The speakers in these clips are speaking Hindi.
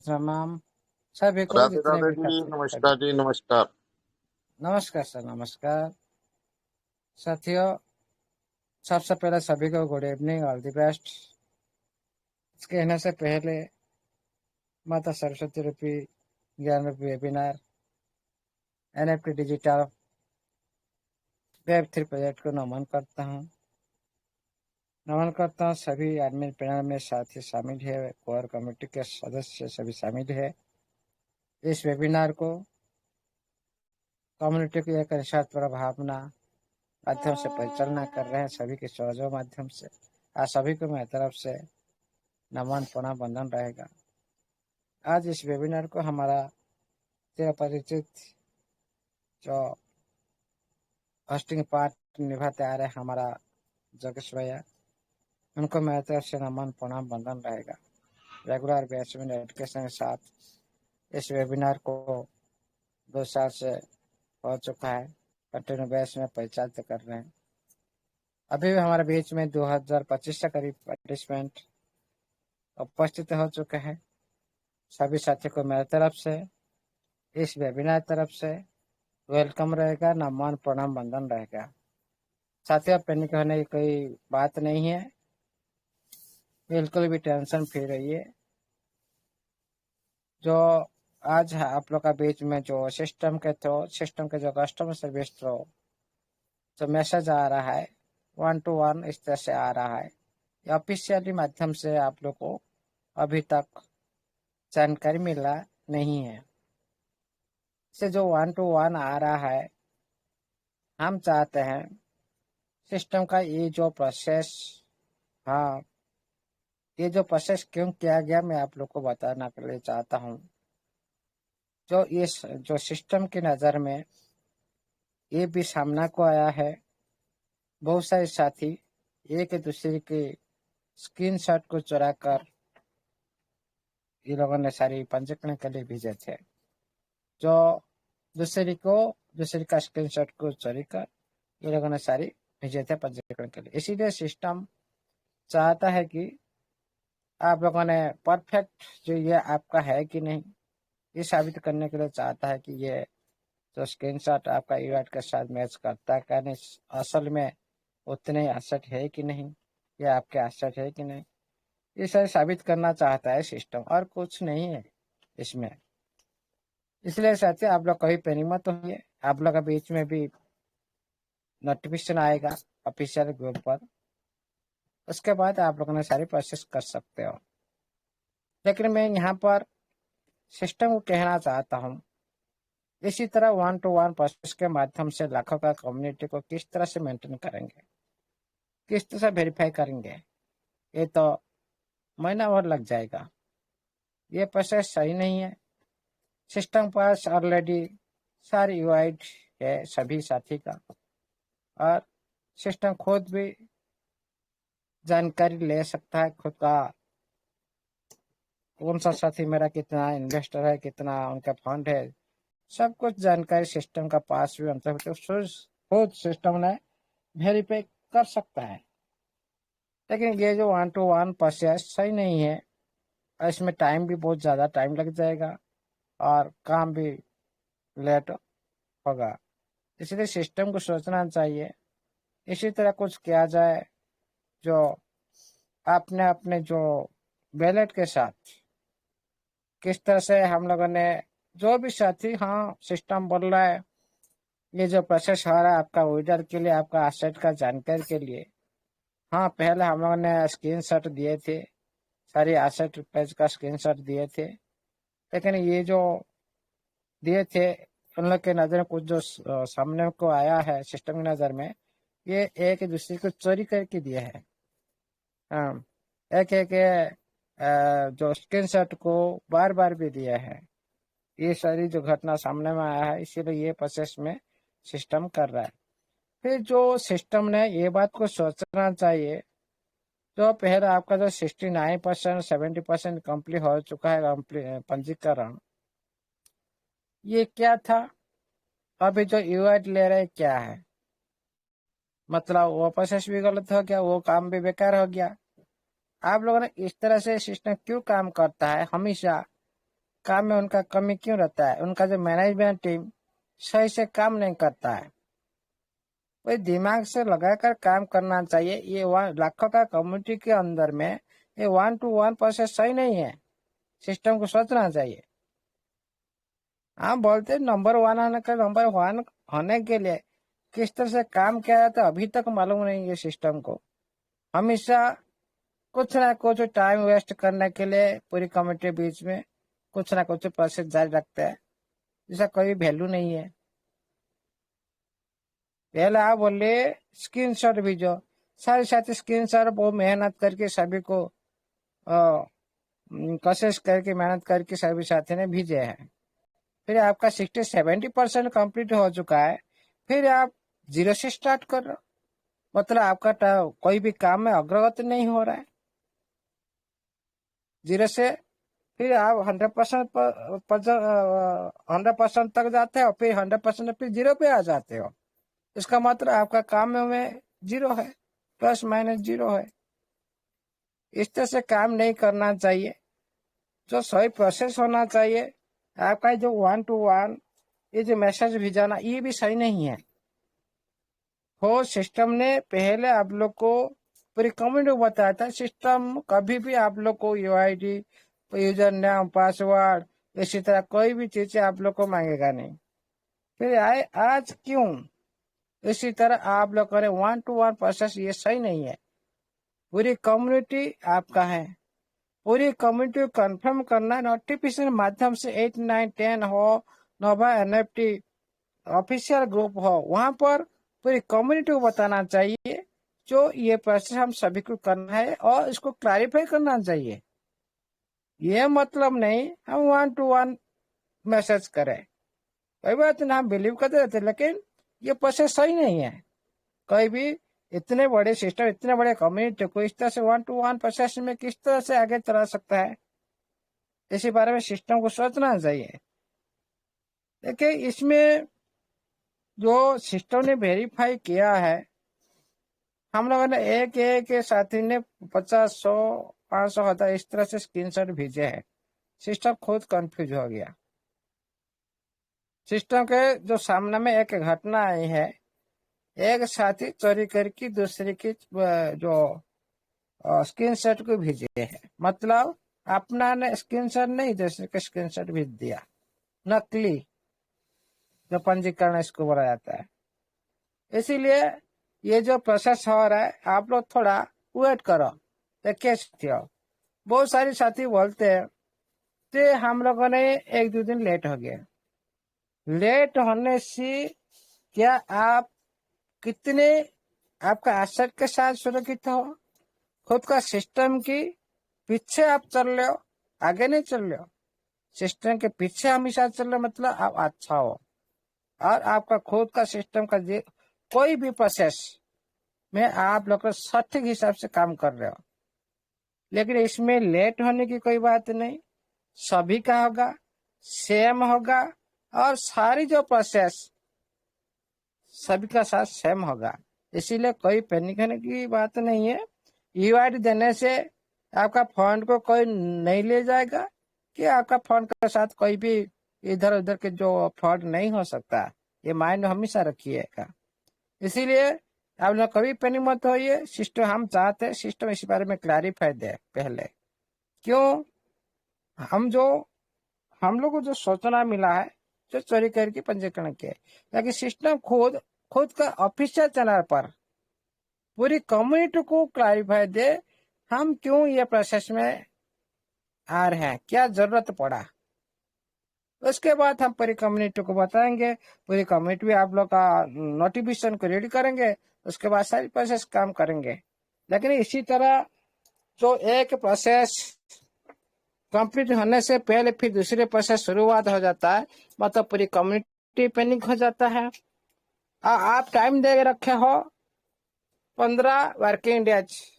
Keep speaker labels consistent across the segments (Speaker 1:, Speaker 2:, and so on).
Speaker 1: तमाम सभी को
Speaker 2: राधे
Speaker 1: जितने
Speaker 2: राधे
Speaker 1: भी
Speaker 2: जी,
Speaker 1: साथी सभी
Speaker 2: नमस्कार जी, नमस्कार।
Speaker 1: नमस्कार सर, नमस्कार साथियों। सबसे पहले सभी को good evening, all the best. कहने से पहले माता सरस्वती रूपी ज्ञान रूपी webinar NFT digital web 3 project को नमन करता हूँ। सभी एडमिन पैनल में साथी शामिल है, कोर कमेटी के सदस्य सभी शामिल है। इस वेबिनार को कम्युनिटी की एक निस्वार्थ भावना माध्यम से परिचालना कर रहे हैं, सभी के सहयोग माध्यम से। आज सभी को मेरी तरफ से नमन प्रणाम वंदन रहेगा। आज इस वेबिनार को हमारा चिर परिचित जो होस्टिंग पार्ट निभाते आ रहे हमारा जगेश भैया, उनको मेरी तरफ से नमन प्रणाम वंदन रहेगा। रेगुलर बेस में एजुकेशन के साथ इस वेबिनार को 2 साल से हो चुका है, कंटिन्यू बेस में परिचालित कर रहे हैं। अभी भी हमारे बीच में 2025 से करीब पार्टिसिपेंट उपस्थित हो चुके हैं। सभी साथियों को मेरी तरफ से इस वेबिनार तरफ से वेलकम रहेगा, नमन प्रणाम वंदन रहेगा। साथियों, पैनिक होने की कोई बात नहीं है, बिल्कुल भी टेंशन फ्री रहिए। जो आज है आप लोग का बीच में जो सिस्टम के जो कस्टमर सर्विस थ्रो जो मैसेज आ रहा है 1 to 1 इस तरह से आ रहा है, ये ऑफिशियली माध्यम से आप लोग को अभी तक जानकारी मिला नहीं है। से जो 1 to 1 आ रहा है, हम चाहते हैं सिस्टम का ये जो प्रोसेस, हाँ, ये जो प्रोसेस क्यों किया गया मैं आप लोग को बताना के लिए चाहता हूँ। जो इस जो सिस्टम की नज़र में ये भी सामना को आया है, बहुत सारे साथी एक दूसरे के स्क्रीनशॉट को चुरा कर ये लोगों ने सारी पंजीकरण के लिए भेजे थे। जो दूसरे का स्क्रीनशॉट को चोरी कर ये लोगों ने सारी भेजे थे पंजीकरण के लिए। इसीलिए सिस्टम चाहता है कि आप लोगों ने परफेक्ट जो ये आपका है कि नहीं, ये साबित करने के लिए चाहता है कि ये जो स्क्रीनशॉट आपका ईवेंट के साथ मैच करता है क्या नहीं, असल में उतने एसेट है कि नहीं, ये आपके एसेट है कि नहीं, ये सारे साबित करना चाहता है सिस्टम, और कुछ नहीं है इसमें। इसलिए साथी आप लोग कभी पैनिक मत होइए। आप लोग के बीच में भी नोटिफिकेशन आएगा ऑफिशियल ग्रुप पर, उसके बाद आप लोगों ने सारी प्रोसेस कर सकते हो। लेकिन मैं यहाँ पर सिस्टम को कहना चाहता हूँ, इसी तरह 1 to 1 प्रोसेस के माध्यम से लाखों का कम्युनिटी को किस तरह से मेंटेन करेंगे, किस तरह से वेरीफाई करेंगे, ये तो महीना भर लग जाएगा। ये प्रोसेस सही नहीं है। सिस्टम पास ऑलरेडी सारी यूआईड है सभी साथी का, और सिस्टम खुद भी जानकारी ले सकता है खुद का, कौन सा साथी मेरा कितना इन्वेस्टर है, कितना उनका फंड है, सब कुछ जानकारी सिस्टम का पास भी खुद सिस्टम ने वेरीफाई कर सकता है। लेकिन ये जो 1 to 1 प्रोसेस सही नहीं है, और इसमें टाइम भी बहुत ज़्यादा टाइम लग जाएगा और काम भी लेट होगा। इसलिए सिस्टम को सोचना चाहिए, इसी तरह कुछ किया जाए जो आपने अपने जो बैलेट के साथ किस तरह से हम लोगों ने जो भी साथी, हाँ, सिस्टम बोल रहा है ये जो प्रोसेस हो रहा है आपका विड्रॉल के लिए, आपका एसेट का जानकारी के लिए, हाँ, पहले हम लोगों ने स्क्रीनशॉट दिए थे, सारी एसेट पेज का स्क्रीनशॉट दिए थे। लेकिन ये जो दिए थे उन लोग के नज़र में कुछ जो सामने को आया है सिस्टम की नज़र में, ये एक दूसरे को चोरी करके दिए हैं। हाँ, एक एक जो स्क्रीनशॉट को बार बार भी दिया है। ये सारी जो घटना सामने में आया है, इसीलिए ये प्रोसेस में सिस्टम कर रहा है। फिर जो सिस्टम ने ये बात को सोचना चाहिए, जो पहले आपका जो 69% 70% कंप्लीट हो चुका है पंजीकरण, ये क्या था, अभी जो यूआईडी ले रहे क्या है, मतलब वो प्रोसेस भी गलत हो गया, वो काम भी बेकार हो गया। आप लोगों ने इस तरह से सिस्टम क्यों काम करता है, हमेशा काम में उनका कमी क्यों रहता है? उनका जो मैनेजमेंट टीम सही से काम नहीं करता है। कोई दिमाग से लगाकर काम करना चाहिए। ये लाखों का कम्युनिटी के अंदर में ये 1 to 1 प्रोसेस सही नहीं है। सिस्टम को सोचना चाहिए। हम बोलते नंबर 1 आने का, नंबर 1 होने के लिए किस तरह से काम किया जाता है अभी तक मालूम नहीं है सिस्टम को। हमेशा कुछ ना कुछ टाइम वेस्ट करने के लिए पूरी कम्युनिटी बीच में कुछ ना कुछ प्रोसेस जारी रखते हैं, जिसका कोई वैल्यू नहीं है। पहले आप बोले स्क्रीन शॉट भेजो, सारे साथी स्क्रीन शॉट बहुत मेहनत करके सभी को कोशिश करके मेहनत करके सभी साथी ने भेजे हैं। फिर आपका 60-70% कंप्लीट हो चुका है, फिर आप जीरो से स्टार्ट कर रहे हो। मतलब आपका कोई भी काम में अग्रगति नहीं हो रहा है। जीरो से फिर आप 100% तक जाते हो, फिर 100% फिर जीरो पे आ जाते हो। इसका मतलब आपका काम में जीरो है, प्लस माइनस जीरो है। इस तरह से काम नहीं करना चाहिए। जो सही प्रोसेस होना चाहिए, आपका जो 1 to 1 ये जो मैसेज भेजाना, ये भी सही नहीं है। हो सिस्टम ने पहले आप लोग को पूरी कम्युनिटी को बताया था। सिस्टम कभी भी आप लोग को यूआईडी, यूजर नेम, पासवर्ड, इसी तरह कोई भी चीज आप लोग को मांगेगा नहीं। फिर आए आज क्यों इसी तरह आप लोग करें 1 to 1 प्रोसेस? ये सही नहीं है। पूरी कम्युनिटी आपका है, पूरी कम्युनिटी को कंफर्म करना है। नोटिफिकेशन माध्यम से 8, 9, 10 हो, नोवा एनएफटी ऑफिशियल ग्रुप हो, वहां पर पूरी कम्युनिटी को बताना चाहिए जो ये प्रोसेस हम सभी को करना है और इसको क्लैरिफाई करना चाहिए। ये मतलब नहीं हम 1 to 1 मैसेज करें। कोई बात नहीं, हम बिलीव करते रहते, लेकिन ये प्रोसेस सही नहीं है। कोई भी इतने बड़े सिस्टम, इतने बड़े कम्युनिटी को इस तरह से 1 to 1 प्रोसेस में किस तरह से आगे चला सकता है? इसी बारे में सिस्टम को सोचना चाहिए। देखिए, इसमें जो सिस्टम ने वेरीफाई किया है, हम लोगों ने एक एक साथी ने 50, 100, 500 हजार इस तरह से स्क्रीनशॉट भेजे हैं। सिस्टम खुद कंफ्यूज हो गया। सिस्टम के जो सामने में एक घटना आई है, एक साथी चोरी करके दूसरे की जो स्क्रीनशॉट को भेजे हैं। मतलब अपना ने स्क्रीनशॉट नहीं, दूसरे का स्क्रीनशॉट भेज दिया। नकली जो पंजीकरण इसको बोला जाता है। इसीलिए ये जो प्रोसेस हो रहा है, आप लोग थोड़ा वेट करो। देखिए साथियों, बहुत सारे साथी बोलते हैं कि हम लोगों ने 1-2 दिन लेट हो गया। लेट होने से क्या आप कितने आपका एसेट के साथ सुरक्षित हो? खुद का सिस्टम की पीछे आप चल रहे हो, आगे नहीं चल रहे हो। सिस्टम के पीछे हमेशा चल रहे हो, मतलब आप अच्छा हो और आपका खुद का सिस्टम का कोई भी प्रोसेस में आप लोग सटीक हिसाब से काम कर रहे हो। लेकिन इसमें लेट होने की कोई बात नहीं, सभी का होगा, सेम होगा और सारी जो प्रोसेस सभी का साथ सेम होगा। इसीलिए कोई पैनिक होने की बात नहीं है। यूआईडी देने से आपका फंड को कोई नहीं ले जाएगा कि आपका फंड के साथ कोई भी इधर उधर के जो फ्रॉड नहीं हो सकता। ये माइंड हमेशा रखिएगा। इसीलिए आप लोग कभी पैनिक मत होइए। सिस्टम हम चाहते हैं सिस्टम इस बारे में क्लैरिफाई दे पहले। क्यों हम लोग को जो सूचना मिला है, जो चोरी करके पंजीकरण किया, ताकि सिस्टम खुद खुद का ऑफिशियल चैनल पर पूरी कम्युनिटी को क्लैरिफाई दे हम क्यों ये प्रोसेस में आ रहे हैं, क्या जरूरत पड़ा। उसके बाद हम पूरी कम्युनिटी को बताएंगे। पूरी कम्युनिटी भी आप लोग का नोटिफिकेशन को रेडी करेंगे। उसके बाद सारी प्रोसेस काम करेंगे। लेकिन इसी तरह जो एक प्रोसेस कंप्लीट होने से पहले फिर दूसरे प्रोसेस शुरुआत हो जाता है, मतलब पूरी कम्युनिटी पैनिक हो जाता है। आप टाइम दे रखे हो 15 वर्किंग डेज,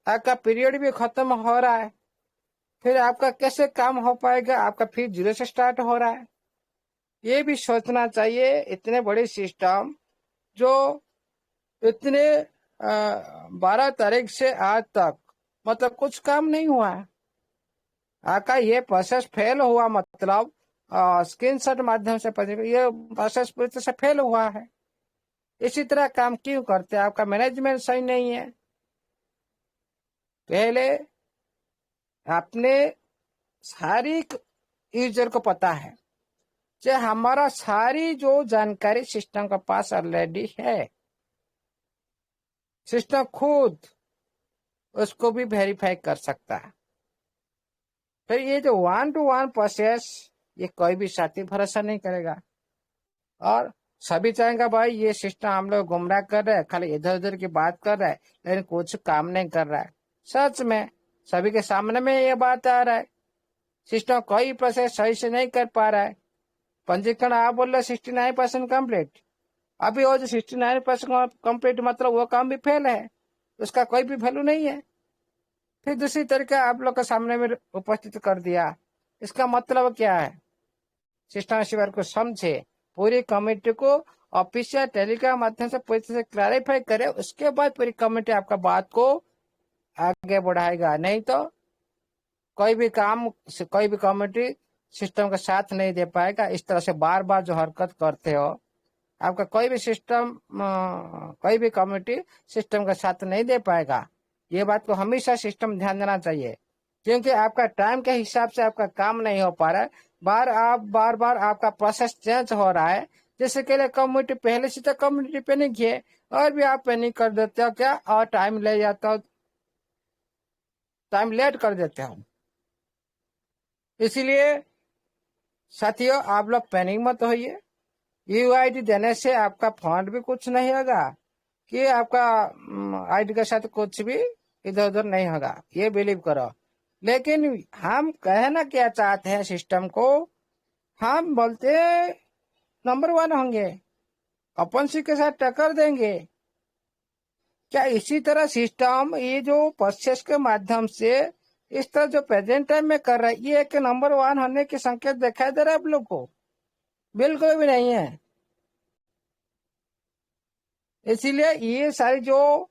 Speaker 1: आपका पीरियड भी खत्म हो रहा है, फिर आपका कैसे काम हो पाएगा? आपका फिर जीरो से स्टार्ट हो रहा है। ये भी सोचना चाहिए। इतने बड़े सिस्टम जो इतने 12 तारीख से आज तक मतलब कुछ काम नहीं हुआ है। आपका ये प्रोसेस फेल हुआ मतलब स्क्रीन शॉट माध्यम से ये प्रोसेस पूरी तरह से फेल हुआ है। इसी तरह काम क्यों करते हैं? आपका मैनेजमेंट सही नहीं है। पहले अपने सारी यूजर को पता है कि हमारा सारी जो जानकारी सिस्टम के पास ऑलरेडी है, सिस्टम खुद उसको भी वेरीफाई कर सकता है। फिर ये जो 1-to-1 प्रोसेस, ये कोई भी साथी भरोसा नहीं करेगा और सभी चाहेंगे भाई ये सिस्टम हम लोग गुमराह कर रहे हैं, खाली इधर उधर की बात कर रहा है लेकिन कुछ काम नहीं कर रहा है। सच में सभी के सामने में ये बात आ रहा है, सिस्टम कोई प्रोसेस सही से नहीं कर पा रहा है। पंजीकरण आप बोल रहे 69% कम्प्लीट, अभी वो जो 69% कम्प्लीट मतलब वो काम भी फेल है, उसका कोई भी वैल्यू नहीं है। फिर दूसरी तरीके आप लोग के सामने में उपस्थित कर दिया, इसका मतलब क्या है? सिस्टम रिसीवर को समझे, पूरी कमेटी को ऑफिशियल टेलीग्राम माध्यम से पूरी तरह से क्लैरिफाई करे, उसके बाद पूरी कमेटी आपका बात को आगे बढ़ाएगा। नहीं तो कोई भी काम, कोई भी कमेटी सिस्टम का साथ नहीं दे पाएगा। इस तरह से बार बार जो हरकत करते हो, आपका कोई भी सिस्टम, कोई भी कमेटी सिस्टम का साथ नहीं दे पाएगा। ये बात को हमेशा सिस्टम ध्यान देना चाहिए, क्योंकि आपका टाइम के हिसाब से आपका काम नहीं हो पा रहा है। बार बार आपका प्रोसेस चेंज हो रहा है। जैसे के लिए कम्युनिटी पहले से तो कम्युनिटी पे नहीं किए और भी आप पे नहीं कर देते हो क्या, और टाइम ले जाता हो, टाइम लेट कर देते हो। इसीलिए साथियों आप लोग पैनिक मत होइए। यूआईडी देने से आपका फंड भी कुछ नहीं होगा कि आपका आईडी के साथ कुछ भी इधर उधर नहीं होगा, ये बिलीव करो। लेकिन हम कहना क्या चाहते हैं सिस्टम को, हम बोलते नंबर 1 होंगे, अपन सी के साथ टक्कर देंगे। क्या इसी तरह सिस्टम ये जो प्रोसेस के माध्यम से इस तरह जो प्रेजेंट टाइम में कर रहा है, ये एक नंबर 1 होने के संकेत दिखाई दे रहा है आप लोग को? बिल्कुल भी नहीं है। इसीलिए ये सारी जो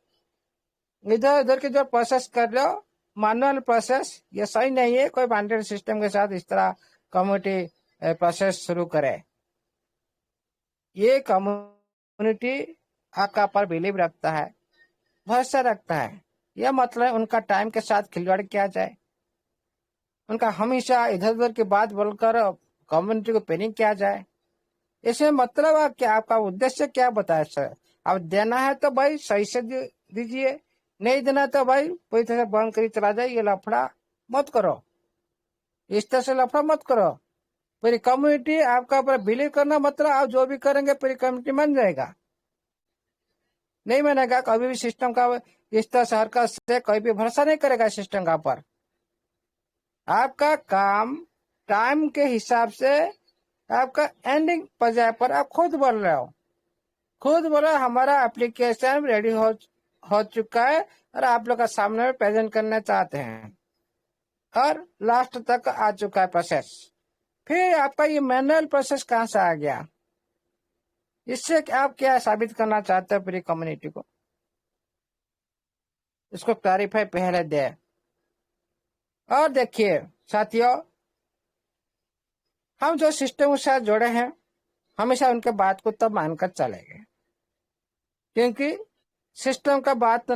Speaker 1: इधर उधर के जो प्रोसेस कर रहे हो, मैनुअल प्रोसेस, ये सही नहीं है। कोई बाइंडेड सिस्टम के साथ इस तरह कम्युनिटी प्रोसेस शुरू करे। ये कम्युनिटी आपका पर बिलीव रखता है, भरोसा रखता है। यह मतलब उनका टाइम के साथ खिलवाड़ किया जाए, उनका हमेशा इधर उधर की बात बोलकर कम्युनिटी को पेनिंग किया जाए। इसमें मतलब क्या, आपका उद्देश्य क्या बताया सर? अब देना है तो भाई सही से दीजिए, नहीं देना तो भाई पूरी तरह से बंद करी चला जाए। ये लफड़ा मत करो, इस तरह से लफड़ा मत करो। पूरी कम्युनिटी आपका ऊपर बिलीव करना मतलब आप जो भी करेंगे पूरी कम्युनिटी मान जाएगा, नहीं मानेगा कभी भी सिस्टम का। इस तरह से हरकत से कोई भी भरोसा नहीं करेगा सिस्टम का ऊपर। आपका काम टाइम के हिसाब से आपका एंडिंग पर्याय पर आप खुद बोल रहे हो, खुद बोलो हमारा एप्लीकेशन रेडी हो चुका है और आप लोग का सामने में प्रेजेंट करना चाहते हैं और लास्ट तक आ चुका है प्रोसेस। फिर आपका ये मैनुअल प्रोसेस कहां से आ गया? इससे आप क्या साबित करना चाहते हो पूरी कम्युनिटी को? इसको क्लैरिफाई पहले दे। और देखिए साथियों, हम जो सिस्टम के साथ जुड़े हैं हमेशा उनके बात को तब मानकर चलेंगे, क्योंकि सिस्टम का बात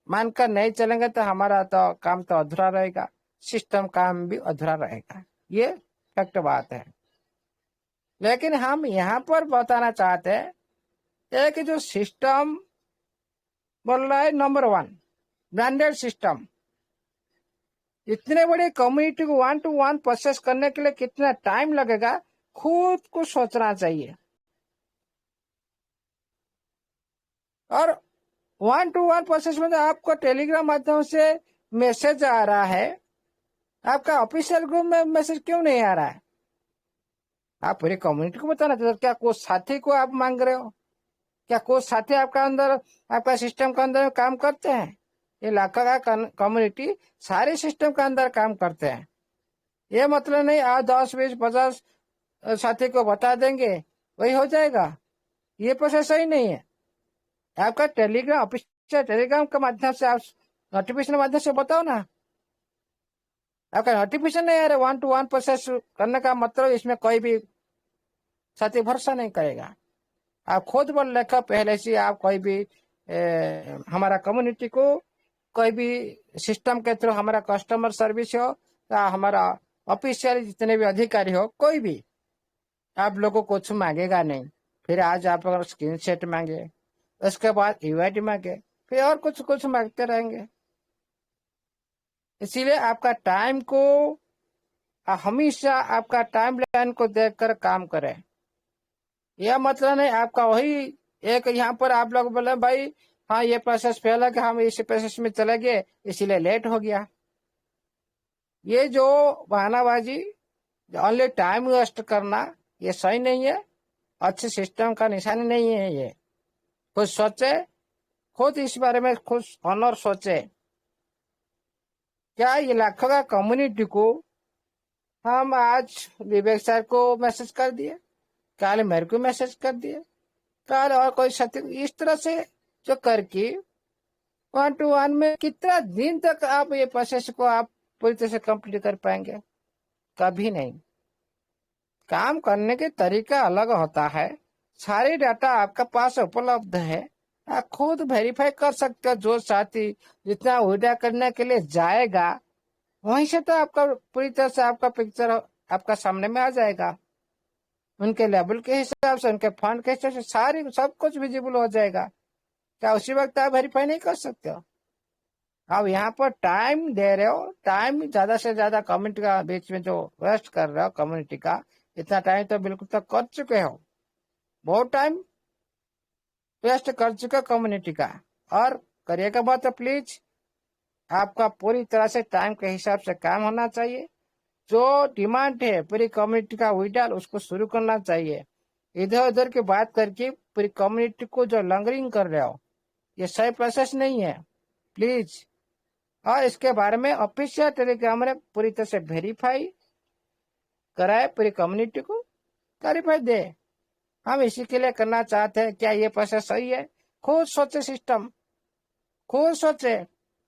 Speaker 1: मानकर नहीं चलेंगे तो हमारा तो काम तो अधूरा रहेगा, सिस्टम काम भी अधूरा रहेगा। ये फैक्ट बात है। लेकिन हम यहाँ पर बताना चाहते हैं कि जो सिस्टम बोल रहा है नंबर 1 ब्रांडेड सिस्टम, इतने बड़े कम्युनिटी को 1-to-1 प्रोसेस करने के लिए कितना टाइम लगेगा, खुद को सोचना चाहिए। और 1-to-1 प्रोसेस में आपको टेलीग्राम माध्यम से मैसेज आ रहा है, आपका ऑफिशियल ग्रुप में मैसेज क्यों नहीं आ रहा है? आप पूरी कम्युनिटी को बताना चाहिए। क्या कोई साथी को आप मांग रहे हो? क्या कोई साथी आपका अंदर, आपका सिस्टम के अंदर काम करते हैं? ये लाखों का कम्युनिटी सारे सिस्टम के अंदर काम करते हैं। ये मतलब नहीं आज 10, 20, 50 साथी को बता देंगे वही हो जाएगा, ये प्रोसेस सही नहीं है। आपका टेलीग्राम, ऑफिशियल टेलीग्राम के माध्यम से आप नोटिफिकेशन माध्यम से बताओ ना। आपका नोटिफिकेशन नहीं आ रहा, 1 to 1 प्रोसेस करने का मतलब इसमें कोई भी साथी भरोसा नहीं करेगा। आप खुद बोल रखा पहले से, आप कोई भी हमारा कम्युनिटी को कोई भी सिस्टम के थ्रू, हमारा कस्टमर सर्विस हो या हमारा ऑफिशियल जितने भी अधिकारी हो, कोई भी आप लोगों को कुछ मांगेगा नहीं। फिर आज आप अगर स्क्रीन सेट मांगे, उसके बाद यूआईडी मांगे, फिर और कुछ कुछ मांगते रहेंगे। इसीलिए आपका टाइम को हमेशा आपका टाइम लाइन को देखकर काम करें। यह मतलब नहीं आपका वही एक यहाँ पर आप लोग बोले भाई हाँ ये प्रोसेस फेल है कि हम इसी प्रोसेस में चले गए इसीलिए लेट हो गया। ये जो बहानाबाजी, ओनली टाइम वेस्ट करना, ये सही नहीं है, अच्छे सिस्टम का निशानी नहीं है। ये खुद सोचे, खुद इस बारे में खुद ऑनर सोचे। क्या ये लाखों का कम्युनिटी को हम आज विवेक सर को मैसेज कर दिए, कल मेरे को मैसेज कर दिए, कल और कोई सत्य, इस तरह से जो करके 1 to 1 में कितना दिन तक आप ये प्रोसेस को आप पूरी तरह से कंप्लीट कर पाएंगे? कभी नहीं। काम करने के तरीका अलग होता है। सारी डाटा आपके पास उपलब्ध है, आप खुद वेरीफाई कर सकते हो। जो साथी जितना विड्रॉ करने के लिए जाएगा वहीं से तो आपका पूरी तरह से आपका पिक्चर आपका सामने में आ जाएगा। उनके लेवल के हिसाब से, उनके फंड के हिसाब से सारी सब कुछ विजिबल हो जाएगा। क्या उसी वक्त आप वेरीफाई नहीं कर सकते हो? आप यहाँ पर टाइम दे रहे हो, टाइम ज्यादा से ज्यादा कम्युनिटी का बीच में जो वेस्ट कर रहे हो कम्युनिटी का, इतना टाइम तो बिल्कुल तक कर चुके हो, बहुत टाइम वेस्ट कर चुके कम्युनिटी का। और करिएगा बात तो प्लीज आपका पूरी तरह से टाइम के हिसाब से काम होना चाहिए। जो डिमांड है पूरी कम्युनिटी का विड्रॉल, उसको शुरू करना चाहिए। इधर उधर की बात करके पूरी कम्युनिटी को जो लंगरिंग कर रहे हो, ये सही प्रोसेस नहीं है, प्लीज। और इसके बारे में ऑफिशियल टेलीग्राम में पूरी तरह से वेरीफाई कराए, पूरी कम्युनिटी को वेरीफाई दे। हम इसी के लिए करना चाहते हैं। क्या ये प्रोसेस सही है? खुद सोचे, सिस्टम खुद सोचे,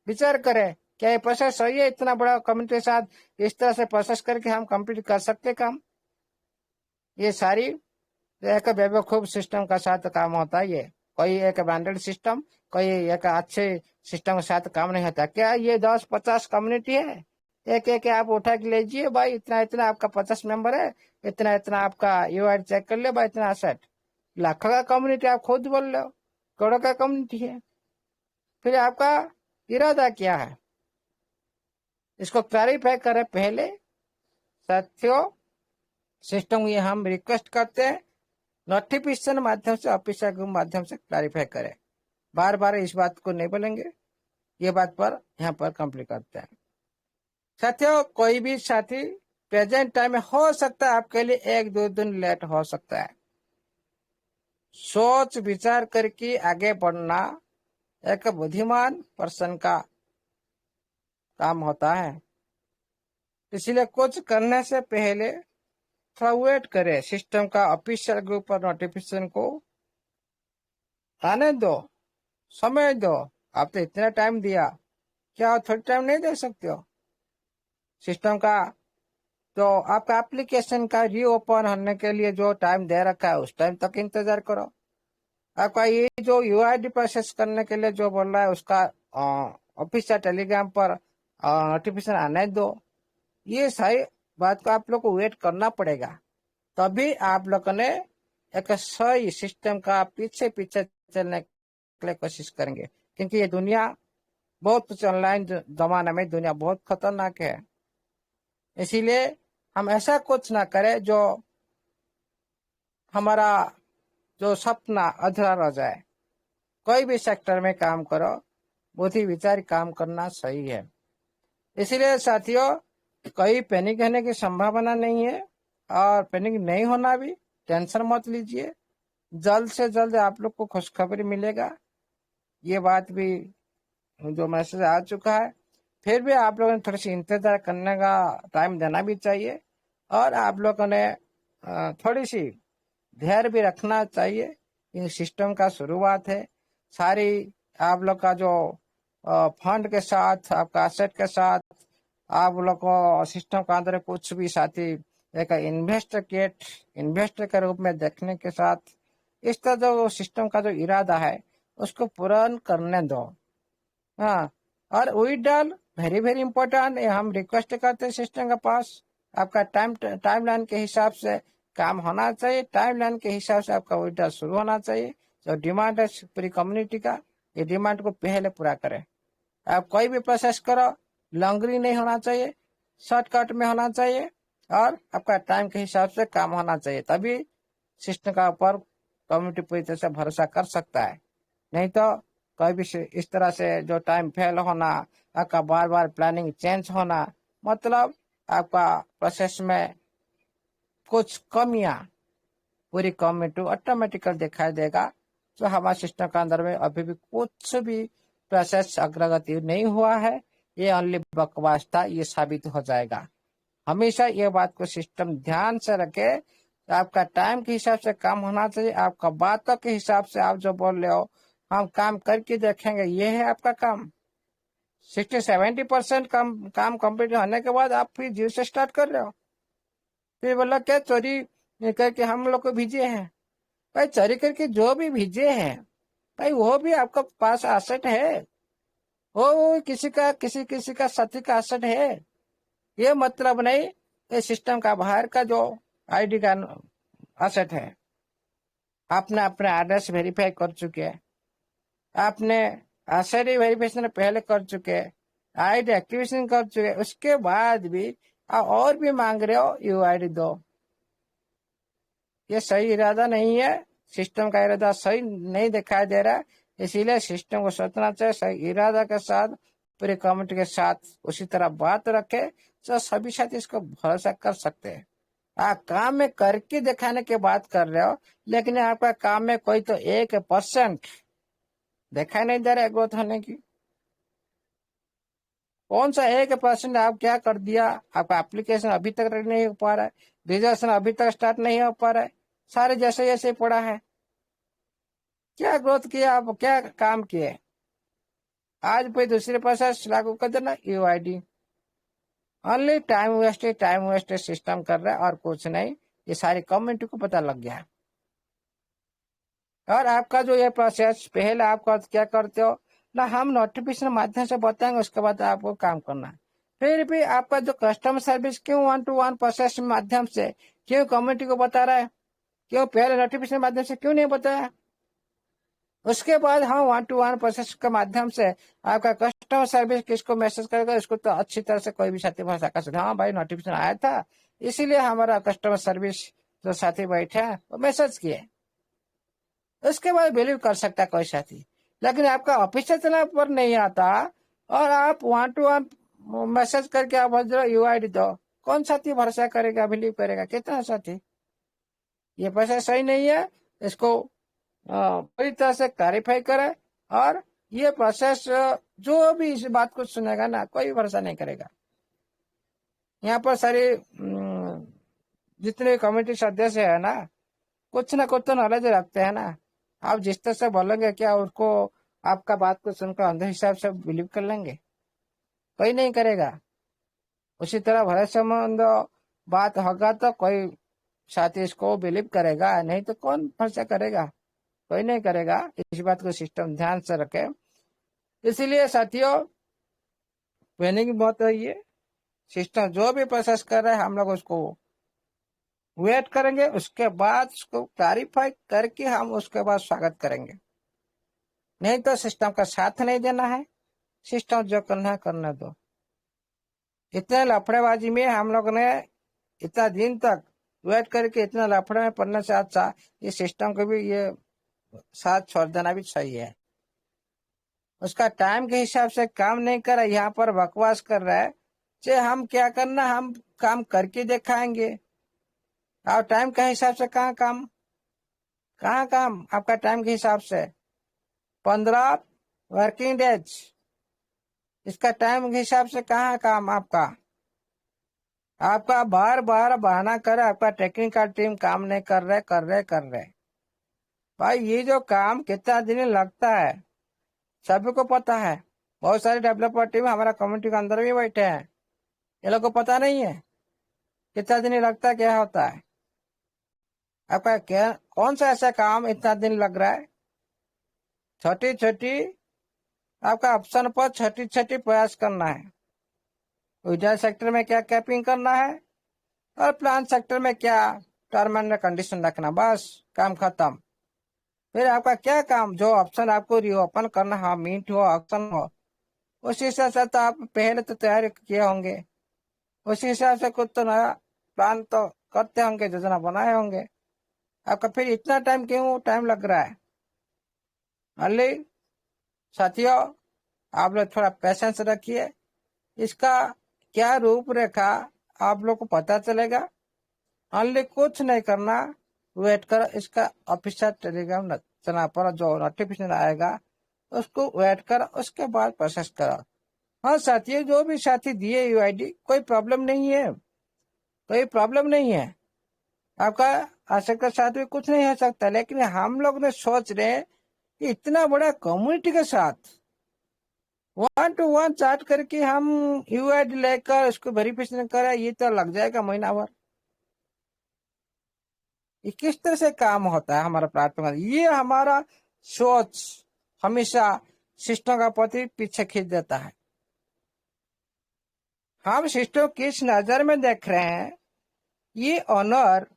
Speaker 1: विचार करे, क्या ये प्रोसेस सही है? इतना बड़ा कम्युनिटी के साथ इस तरह से प्रोसेस करके हम कंप्लीट कर सकते काम? ये सारी एक बेवकूफ सिस्टम का साथ काम होता है। ये कोई एक ब्रांडेड सिस्टम, कोई एक अच्छे सिस्टम के साथ काम नहीं होता। क्या ये 10-50 कम्युनिटी है, एक एक आप उठा के लीजिए भाई, इतना इतना आपका 50 मेंबर है, इतना इतना आपका यूआईडी चेक कर ले भाई, इतना सेट। लाखों का कम्युनिटी आप खुद बोल रहे हो, करोड़ों का कम्युनिटी है। फिर आपका इरादा क्या है? इसको क्लैरिफाई करें पहले साथियों। सिस्टम ये हम रिक्वेस्ट करते हैं, नोटिफिकेशन माध्यम से, ऑफिशियल के माध्यम से क्लैरिफाई करें। बार बार इस बात को नहीं बोलेंगे, ये बात पर यहाँ पर कंप्लीट करते हैं। साथियों, कोई भी साथी प्रेजेंट टाइम में हो सकता है आपके लिए 1-2 दिन लेट हो सकता है। सोच विचार करके आगे बढ़ना एक बुद्धिमान पर्सन का काम होता है। इसलिए कुछ करने से पहले थोड़ा वेट करें। सिस्टम का ऑफिशियल ग्रुप पर नोटिफिकेशन को आने दो, समय दो। आप तो इतना टाइम दिया, क्या थोड़ी टाइम नहीं दे सकते हो? सिस्टम का तो आपका एप्लीकेशन का रीओपन होने के लिए जो टाइम दे रखा है उस टाइम तक इंतजार करो। आपका ये जो यूआईडी प्रोसेस करने के लिए जो बोल रहा है उसका ऑफिशियल टेलीग्राम पर नोटिफिकेशन आने दो। ये सही बात को आप लोग को वेट करना पड़ेगा, तभी आप लोगों ने एक सही सिस्टम का पीछे पीछे चलने के लिए कोशिश करेंगे। क्योंकि ये दुनिया बहुत, ऑनलाइन जमाने में दुनिया बहुत खतरनाक है। इसीलिए हम ऐसा कुछ ना करें जो हमारा जो सपना अधूरा रह जाए। कोई भी सेक्टर में काम करो, बुद्धि विचार काम करना सही है। इसलिए साथियों, कोई पैनिक होने की संभावना नहीं है और पैनिक नहीं होना भी। टेंशन मत लीजिए, जल्द से जल्द आप लोग को खुशखबरी मिलेगा। ये बात भी जो मैसेज आ चुका है, फिर भी आप लोगों ने थोड़ी सी इंतजार करने का टाइम देना भी चाहिए। और आप लोगों ने थोड़ी सी धैर्य भी रखना चाहिए। इन सिस्टम का शुरुआत है। सारी आप लोग का जो फंड के साथ, आपका एसेट के साथ आप लोग को सिस्टम के अंदर कुछ भी साथी एक इन्वेस्टर के रूप में देखने के साथ इसका जो सिस्टम का जो इरादा है उसको पूरा करने दो। हाँ, और डाल वेरी वेरी इंपॉर्टेंट, हम रिक्वेस्ट करते हैं सिस्टम के पास, आपका टाइमलाइन के हिसाब से काम होना चाहिए, टाइमलाइन के हिसाब से आपका विड्रॉल शुरू होना चाहिए। जो डिमांड है पूरी कम्युनिटी का, ये डिमांड को पहले पूरा करें। आप कोई भी प्रोसेस करो, लॉन्गरी नहीं होना चाहिए, शॉर्टकट में होना चाहिए, और आपका टाइम के हिसाब से काम होना चाहिए, तभी सिस्टम का ऊपर कम्युनिटी पूरी तरह से भरोसा कर सकता है। नहीं तो कोई भी इस तरह से जो टाइम फेल होना, आपका बार बार प्लानिंग चेंज होना, मतलब आपका प्रोसेस में कुछ कमियां पूरी कम्युनिटी ऑटोमेटिकल दिखाई देगा। तो हमारे सिस्टम के अंदर में अभी भी कुछ भी प्रोसेस अग्रगति नहीं हुआ है, ये ओनली बकवास था, ये साबित हो जाएगा। हमेशा ये बात को सिस्टम ध्यान से रखे, आपका टाइम के हिसाब से काम होना चाहिए, आपका बातों के हिसाब से आप जो बोल रहे हो हम काम करके देखेंगे, ये है आपका काम। 60-70% काम कंप्लीट होने के बाद आप फिर जीरो से स्टार्ट कर रहे हो। फिर बोला क्या चोरी करके हम लोग को भेजे हैं? भाई चोरी करके जो भी भेजे हैं भाई वो भी आपका पास एसेट है, वो किसी का साथी का एसेट है। ये मतलब नहीं ये सिस्टम का बाहर का जो आईडी का एसेट है। आपने अपने एड्रेस वेरीफाई कर चुके हैं, आपने आईडी वेरिफिकेशन पहले कर चुके हैं, आईडी एक्टिवेशन कर चुके हैं, उसके बाद भी आप और भी मांग रहे हो यूआईडी दो। ये सही इरादा नहीं है, सिस्टम का इरादा सही नहीं दिखाई दे रहा है। इसीलिए सिस्टम को सोचना चाहिए सही इरादा के साथ, पूरे कम्युनिटी के साथ उसी तरह बात रखे तो सभी साथी इसको भरोसा कर सकते हैं। आप काम में करके दिखाने की बात कर रहे हो, लेकिन आपका काम में कोई तो 1% दिखाई नहीं दे रहा है ग्रोथ होने की। कौन सा 1% आप क्या कर दिया? आपका एप्लीकेशन अभी तक रेडी नहीं हो पा रहा है, रिजर्वेशन अभी तक स्टार्ट नहीं हो पा रहा है, सारे जैसे जैसे पड़ा है। क्या ग्रोथ किया, आप क्या काम किए? आज कोई दूसरे प्रोसेस लागू कर देना, UID only time waste system कर रहा है और कुछ नहीं। ये सारी कम्युनिटी को पता लग गया है। और आपका जो ये प्रोसेस पहले आपका क्या करते हो ना, हम नोटिफिकेशन माध्यम से बताएंगे, उसके बाद आपको काम करना है। फिर भी आपका जो कस्टमर सर्विस क्यों 1-to-1 प्रोसेस माध्यम से क्यों कम्युनिटी को बता रहा है, क्यों पहले नोटिफिकेशन माध्यम से क्यों नहीं बताया? उसके बाद हम 1-to-1 प्रोसेस के माध्यम से आपका कस्टमर सर्विस किसको मैसेज करेगा, उसको तो अच्छी तरह से कोई भी साथी भाषा का सुझाव, हाँ भाई नोटिफिकेशन आया था इसीलिए हमारा कस्टमर सर्विस जो साथी बैठे हैं वो मैसेज किए। उसके बाद बिलीव कर सकता है कोई साथी। लेकिन आपका ऑफिस इतना पर नहीं आता और आप 1-to-1 मैसेज करके आप यूआईडी दो, कौन साथी भरोसा करेगा, बिलीव करेगा? कितना साथी? ये पैसा सही नहीं है, इसको पूरी तरह से क्लैरिफाई करे। और ये प्रोसेस जो भी इस बात को सुनेगा ना, कोई भरोसा नहीं करेगा। यहाँ पर सारे जितने कमेटी सदस्य है ना, कुछ ना कुछ तो नॉलेज रखते हैं ना। आप जिस तरह से बोलेंगे क्या उसको आपका बात को सुनकर अंधे हिसाब से बिलीव कर लेंगे? कोई नहीं करेगा। उसी तरह भरोसेमंद बात होगा तो कोई साथी इसको बिलीव करेगा, नहीं तो कौन भरोसा करेगा? कोई नहीं करेगा। इस बात को सिस्टम ध्यान से रखे। इसीलिए साथियों प्लानिंग बहुत है, ये सिस्टम जो भी प्रोसेस कर रहा है हम लोग उसको वेट करेंगे, उसके बाद उसको क्लैरिफाई करके हम उसके बाद स्वागत करेंगे। नहीं तो सिस्टम का साथ नहीं देना है, सिस्टम जो करना है करने दो। इतने लफड़ेबाजी में हम लोग ने इतना दिन तक वेट करके इतना लफड़े में पड़ने से अच्छा ये सिस्टम को भी ये साथ छोड़ देना भी सही है। उसका टाइम के हिसाब से काम नहीं कर रहा, यहाँ पर बकवास कर रहा है। चाहे हम क्या करना, हम काम करके दिखाएंगे। और टाइम के हिसाब से कहाँ काम आपका टाइम के हिसाब से 15 वर्किंग डेज, इसका टाइम के हिसाब से कहाँ काम आपका? आपका बार बार बहाना कर आपका टेक्निकल टीम काम नहीं कर रहे। भाई ये जो काम कितना दिन लगता है सभी को पता है। बहुत सारे डेवलपर टीम हमारा कम्युनिटी के अंदर भी बैठे हैं, ये लोग को पता नहीं है कितना दिन लगता है, क्या होता है। आपका क्या कौन सा ऐसा काम इतना दिन लग रहा है। छोटी छोटी आपका ऑप्शन पर छोटी छोटी प्रयास करना है। विजुअल सेक्टर में क्या कैपिंग करना है और प्लान सेक्टर में क्या टर्म एंड कंडीशन रखना, बस काम खत्म। फिर आपका क्या काम, जो ऑप्शन आपको रिओपन करना हो, मीट हो, ऑप्शन हो, उस हिसाब से तो आप पहले तो तैयारी किए होंगे। उसी हिसाब से कुछ तो नया प्लान तो करते होंगे, योजना बनाए होंगे। आपका फिर इतना टाइम क्यों टाइम लग रहा है। अली साथियों, आप लोग थोड़ा पेशेंस रखिए। इसका क्या रूपरेखा आप लोग को पता चलेगा। ऑनली कुछ नहीं करना, वेट करो। इसका ऑफिशियल टेलीग्राम चैनल पर जो नोटिफिकेशन आएगा उसको वेट करो, उसके बाद प्रोसेस करो। हाँ साथियों, जो भी साथी दिए यूआईडी, कोई प्रॉब्लम नहीं है, कोई प्रॉब्लम नहीं है। आपका आशा के साथ भी कुछ नहीं हो सकता, लेकिन हम लोग ने सोच रहे हैं कि इतना बड़ा कम्युनिटी के साथ 1 to 1 चैट करके हम यूआईडी लेकर उसको वेरिफिकेशन करें, ये तो लग जाएगा महीना भर। ये किस तरह से काम होता है हमारा प्लेटफॉर्म, ये हमारा सोच हमेशा सिस्टम का प्रति पीछे खींच देता है। हम सिस्टम किस नजर में देख रहे हैं, ये ऑनर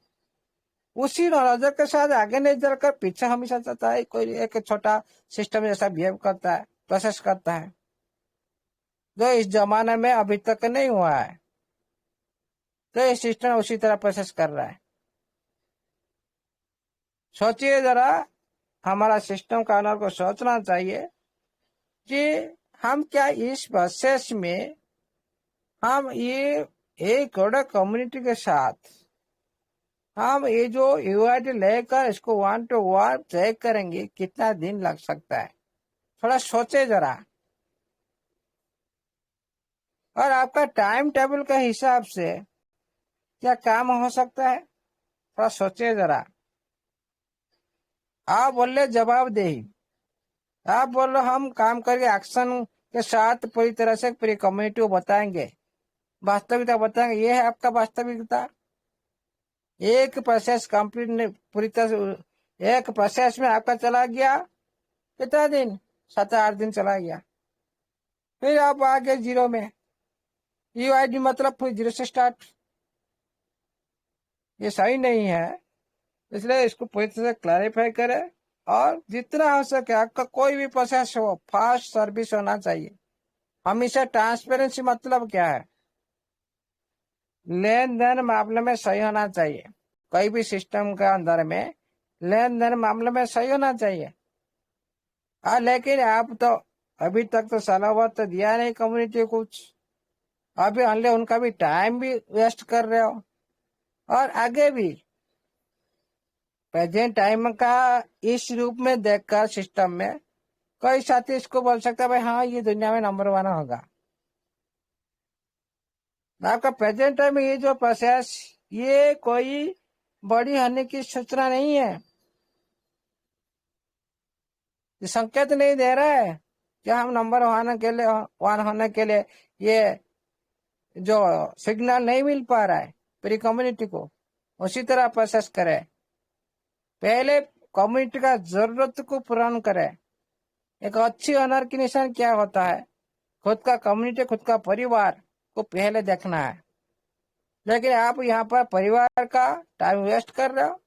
Speaker 1: उसी नजर के साथ आगे नहीं चलकर पीछे हमेशा चलता है। कोई एक छोटा सिस्टम जैसा बिहेव करता है, प्रोसेस करता है, जो इस जमाने में अभी तक नहीं हुआ है। तो ये सिस्टम उसी तरह प्रोसेस कर रहा है। सोचिए जरा, हमारा सिस्टम का ऑनर को सोचना चाहिए कि हम क्या इस प्रोसेस में हम ये एक बड़ा कम्युनिटी के साथ हम ये जो यूआईडी लेकर इसको 1 to 1 चेक करेंगे, कितना दिन लग सकता है। थोड़ा सोचे जरा। और आपका टाइम टेबल के हिसाब से क्या काम हो सकता है, थोड़ा सोचिए जरा। आप बोल रहे जवाबदेही, आप बोल रहे हम काम करके एक्शन के साथ पूरी तरह से पूरी कम्युनिटी को बताएंगे, वास्तविकता बताएंगे। ये है आपका वास्तविकता। एक प्रोसेस कंप्लीट नहीं, पूरी तरह से एक प्रोसेस में आपका चला गया कितना दिन, 7-8 दिन चला गया। फिर आप आ गए जीरो में। यूआईडी मतलब फिर जीरो से स्टार्ट। ये सही नहीं है, इसलिए इसको पूरी तरह से क्लैरिफाई करें। और जितना हो सके आपका कोई भी प्रोसेस हो, फास्ट सर्विस होना चाहिए। हमेशा ट्रांसपेरेंसी मतलब क्या है, लेन देन मामले में सही होना चाहिए। कोई भी सिस्टम के अंदर में लेन देन मामले में सही होना चाहिए। लेकिन आप तो अभी तक तो सलाह तो दिया नहीं कम्युनिटी कुछ। अभी अनले उनका भी टाइम भी वेस्ट कर रहे हो। और आगे भी प्रेजेंट टाइम का इस रूप में देखकर सिस्टम में कोई साथी इसको बोल सकता है भाई हाँ ये दुनिया में नंबर 1 होगा। आपका प्रेजेंट टाइम में ये जो प्रोसेस, ये कोई बड़ी होने की सूचना नहीं है। ये संकेत नहीं दे रहा है कि हम नंबर 1 होने के लिए ये जो सिग्नल नहीं मिल पा रहा है पूरी कम्युनिटी को। उसी तरह प्रोसेस करे, पहले कम्युनिटी का जरूरत को पूर्ण करे। एक अच्छी ऑनर की निशान क्या होता है, खुद का कम्युनिटी, खुद का परिवार को पहले देखना है। लेकिन आप यहाँ पर परिवार का टाइम वेस्ट कर रहे हो,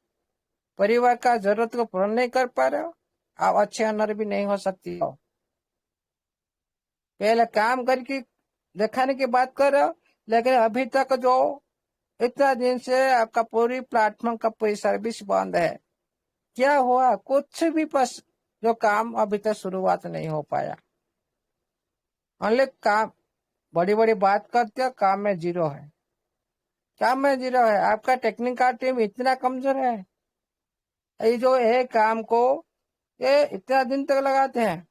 Speaker 1: परिवार का जरूरत को पूर्ण नहीं कर पा रहे हो, आप अच्छे ऑनर भी नहीं हो सकती हो। पहले काम करके दिखाने की बात कर रहे हो, लेकिन अभी तक जो इतना दिन से आपका पूरी प्लेटफॉर्म का पूरी सर्विस बंद है। क्या हुआ, कुछ भी बस जो काम अभी तक शुरुआत नहीं हो पाया। ओनली काम बड़ी बड़ी बात करते हो, काम में जीरो है, काम में जीरो है। आपका टेक्निकल टीम इतना कमजोर है, ये जो है काम को ये इतना दिन तक लगाते हैं।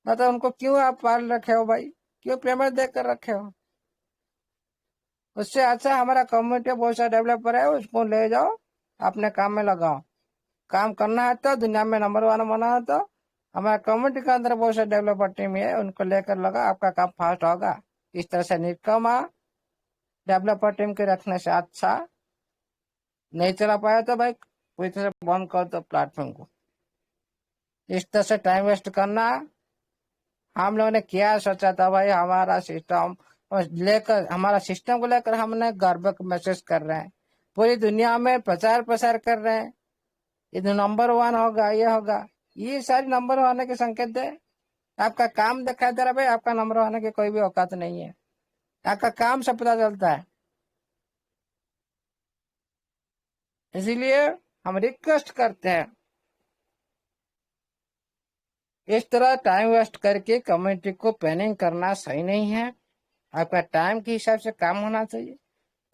Speaker 1: मतलब उनको क्यों आप पाल रखे हो भाई, क्यों पेमेंट देकर रखे हो। उससे अच्छा हमारा कम्युनिटी बहुत सारा डेवलपर है, उसको ले जाओ अपने काम में लगाओ। काम करना है तो दुनिया में नंबर 1 बना है तो हमारा कम्युनिटी के अंदर बहुत सारे डेवलपर टीम है, उनको लेकर लगा, आपका काम फास्ट होगा। इस तरह से निकम्मा डेवलपर टीम के रखने से अच्छा नहीं चला पाया तो भाई पूरी तरह से बंद कर दो प्लेटफॉर्म को। इस तरह से टाइम वेस्ट करना, हम लोगों ने क्या सोचा था भाई हमारा सिस्टम लेकर, हमारा सिस्टम को लेकर हमने गर्व महसूस कर रहे हैं, पूरी दुनिया में प्रचार प्रसार कर रहे हैं, ये तो नंबर 1 होगा, ये होगा, ये सारी नंबर होने के संकेत है। आपका काम दिखाई दे रहा है भाई, आपका नंबर होने की कोई भी औकात नहीं है, आपका काम से पता चलता है। इसीलिए हम रिक्वेस्ट करते हैं, इस तरह टाइम वेस्ट करके कम्युनिटी को प्लानिंग करना सही नहीं है। आपका टाइम के हिसाब से काम होना चाहिए,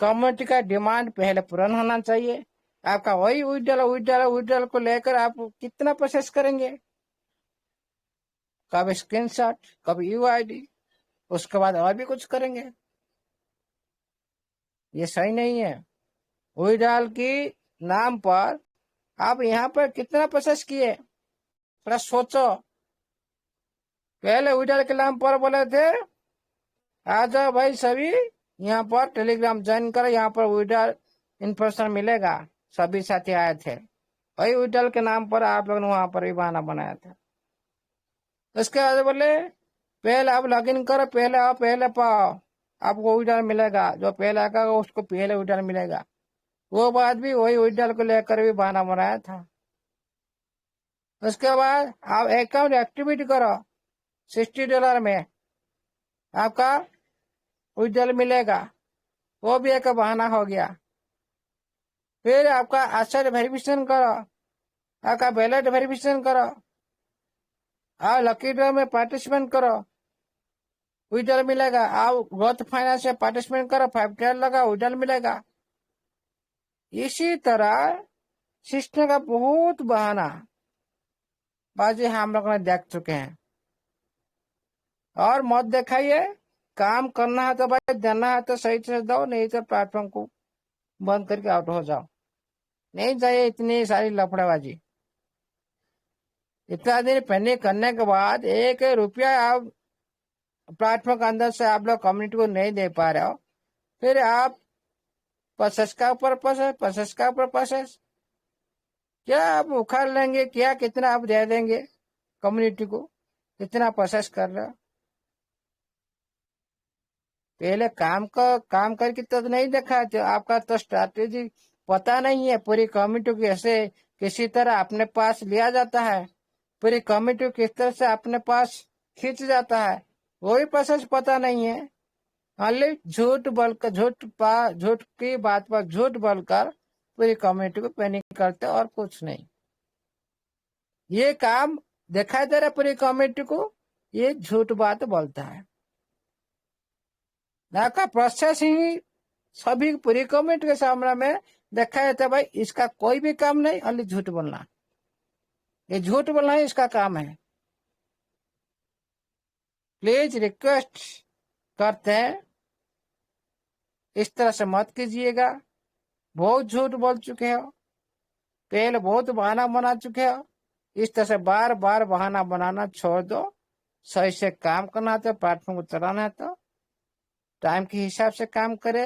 Speaker 1: कम्युनिटी का डिमांड पहले पूर्ण होना चाहिए। आपका वही विड्रॉल को लेकर आप कितना प्रोसेस करेंगे, कभी स्क्रीनशॉट, कभी यूआईडी, उसके बाद और भी कुछ करेंगे, ये सही नहीं है। विड्रॉल की नाम पर आप यहाँ पर कितना प्रोसेस किए, थोड़ा सोचो। पहले विड्रॉल के नाम पर बोले थे आ जाओ भाई सभी यहाँ पर टेलीग्राम ज्वाइन करो, यहाँ पर विड्रॉल इन्फॉर्मेशन मिलेगा, सभी साथी आए थे। वही विड्रॉल के नाम पर आप लोगों ने वहां पर भी बहाना बनाया था। उसके बाद बोले पहले आप लॉगिन करो, पहले आओ पहले पाओ, आपको विड्रॉल मिलेगा, जो पहले आएगा उसको पहले विड्रॉल मिलेगा। वो बात भी वही विड्रॉल को लेकर भी बहाना बनाया था। उसके बाद आप अकाउंट एक्टिविटी करो, $60 में आपका विड्रॉल मिलेगा, वो भी एक बहाना हो गया। फिर आपका एसेट वेरिफिकेशन करो, आपका बैलेट वेरिफिकेशन करो, आप लकी ड्रॉ में पार्टिसिपेट करो, विड्रॉल मिलेगा। आप ग्रोथ फाइनेंस में पार्टिसिपेट करो, $5 लगा, विड्रॉल मिलेगा। इसी तरह सिस्टम का बहुत बहाना बाजी हम लोग ने देख चुके हैं। और मत दिखाइए, काम करना है तो भाई देना है तो सही से दो, नहीं तो प्लेटफॉर्म को बंद करके आउट हो जाओ। नहीं चाहिए इतनी सारी लफड़ेबाजी। इतना दिन पेंडिंग करने के बाद ₹1 आप प्लेटफॉर्म के अंदर से आप लोग कम्युनिटी को नहीं दे पा रहे हो, फिर आप प्रोसेस का ऊपर प्रोसेस क्या आप उखाड़ लेंगे, क्या कितना आप दे देंगे कम्युनिटी को, कितना प्रोसेस कर रहे हो। पहले काम करके तो नहीं दिखाते, आपका तो स्ट्रैटेजी पता नहीं है, पूरी कम्युनिटी को कैसे किसी तरह अपने पास लिया जाता है, पूरी कम्युनिटी को किस तरह से अपने पास खींच जाता है, वही प्रोसेस पता नहीं है। खाली झूठ बोलकर, झूठ की बात पर झूठ बोलकर पूरी कम्युनिटी को पैनिक करते और कुछ नहीं। ये काम दिखाई दे रहा है पूरी कम्युनिटी को, ये झूठ बात बोलता है। का प्रोसेस ही सभी पूरी कम्युनिटी के सामने में देखा जाता है, भाई इसका कोई भी काम नहीं, खाली झूठ बोलना, ये झूठ बोलना ही इसका काम है। प्लीज रिक्वेस्ट करते हैं, इस तरह से मत कीजिएगा। बहुत झूठ बोल चुके हो, पहले बहुत बहाना बना चुके हो, इस तरह से बार बार बहाना बनाना छोड़ दो। सही से काम करना तो प्लेटफॉर्म को चलाना है तो टाइम के हिसाब से काम करे,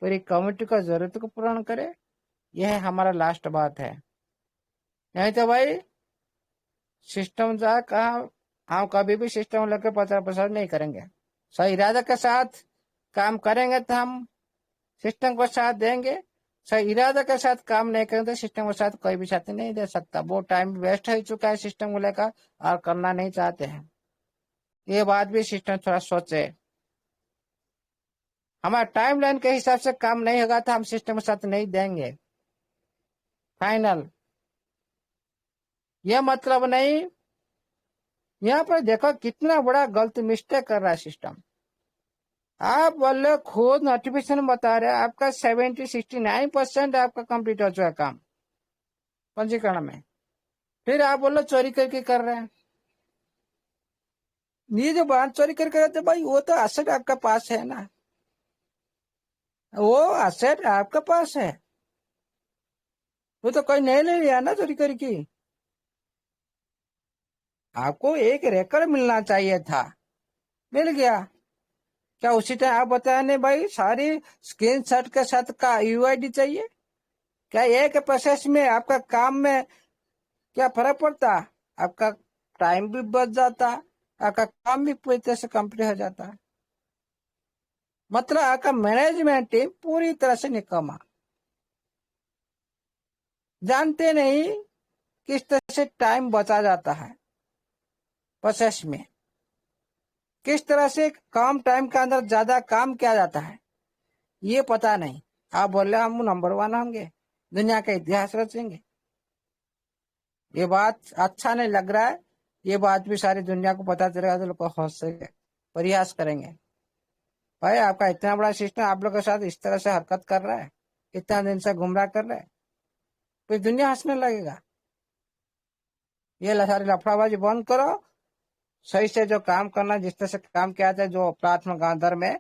Speaker 1: पूरी कम्युनिटी का जरूरत को पूर्ण करे, यह हमारा लास्ट बात है। नहीं तो भाई सिस्टम जा कहा, हम कभी भी सिस्टम लेकर प्रचार प्रसार नहीं करेंगे। सही इरादे के साथ काम करेंगे तो हम सिस्टम को साथ देंगे, सही इरादे के साथ काम नहीं करेंगे तो सिस्टम को साथ कोई भी साथ नहीं दे सकता। वो टाइम वेस्ट हो चुका है सिस्टम को लेकर और करना नहीं चाहते हैं, ये बात भी सिस्टम थोड़ा सोचे। हमारा टाइम लाइन के हिसाब से काम नहीं होगा तो हम सिस्टम के साथ नहीं देंगे, फाइनल। यह मतलब नहीं, यहाँ पर देखो कितना बड़ा गलत मिस्टेक कर रहा है सिस्टम। आप बोले खुद नोटिफिकेशन बता रहे हैं आपका 69% आपका कंप्लीट हो चुका काम पंजीकरण में, फिर आप बोलो चोरी करके कर रहे हैं। ये जो बात चोरी करके करते भाई, वो तो एसेट आपका पास है ना, वो एसेट आपके पास है, वो तो कोई नहीं ले लिया ना चोरी करके। आपको एक रिकॉर्ड मिलना चाहिए था, मिल गया। क्या उसी टाइम आप बताया नहीं भाई, सारी स्क्रीन शॉट के साथ का यूआईडी चाहिए? क्या एक प्रोसेस में आपका काम में क्या फर्क पड़ता? आपका टाइम भी बच जाता, आपका काम भी पूरी तरह से कंप्लीट हो जाता। मतलब आपका मैनेजमेंट टीम पूरी तरह से निकम्मा, जानते नहीं किस तरह से टाइम बचा जाता है प्रोसेस में, किस तरह से कम टाइम के अंदर ज्यादा काम किया जाता है, ये पता नहीं। आप बोल रहे हम नंबर वन होंगे, दुनिया का इतिहास रचेंगे, ये बात अच्छा नहीं लग रहा है। ये बात भी सारी दुनिया को पता चलेगा तो लोग हौस से प्रयास करेंगे। भाई आपका इतना बड़ा सिस्टम आप लोग के साथ इस तरह से हरकत कर रहा है, इतना दिन से गुमराह कर रहा है, फिर दुनिया हंसने लगेगा। ये सारी लफड़ाबाजी बंद करो, सही से जो काम करना, जिस तरह से काम किया जाए, जो प्राथमिक दर में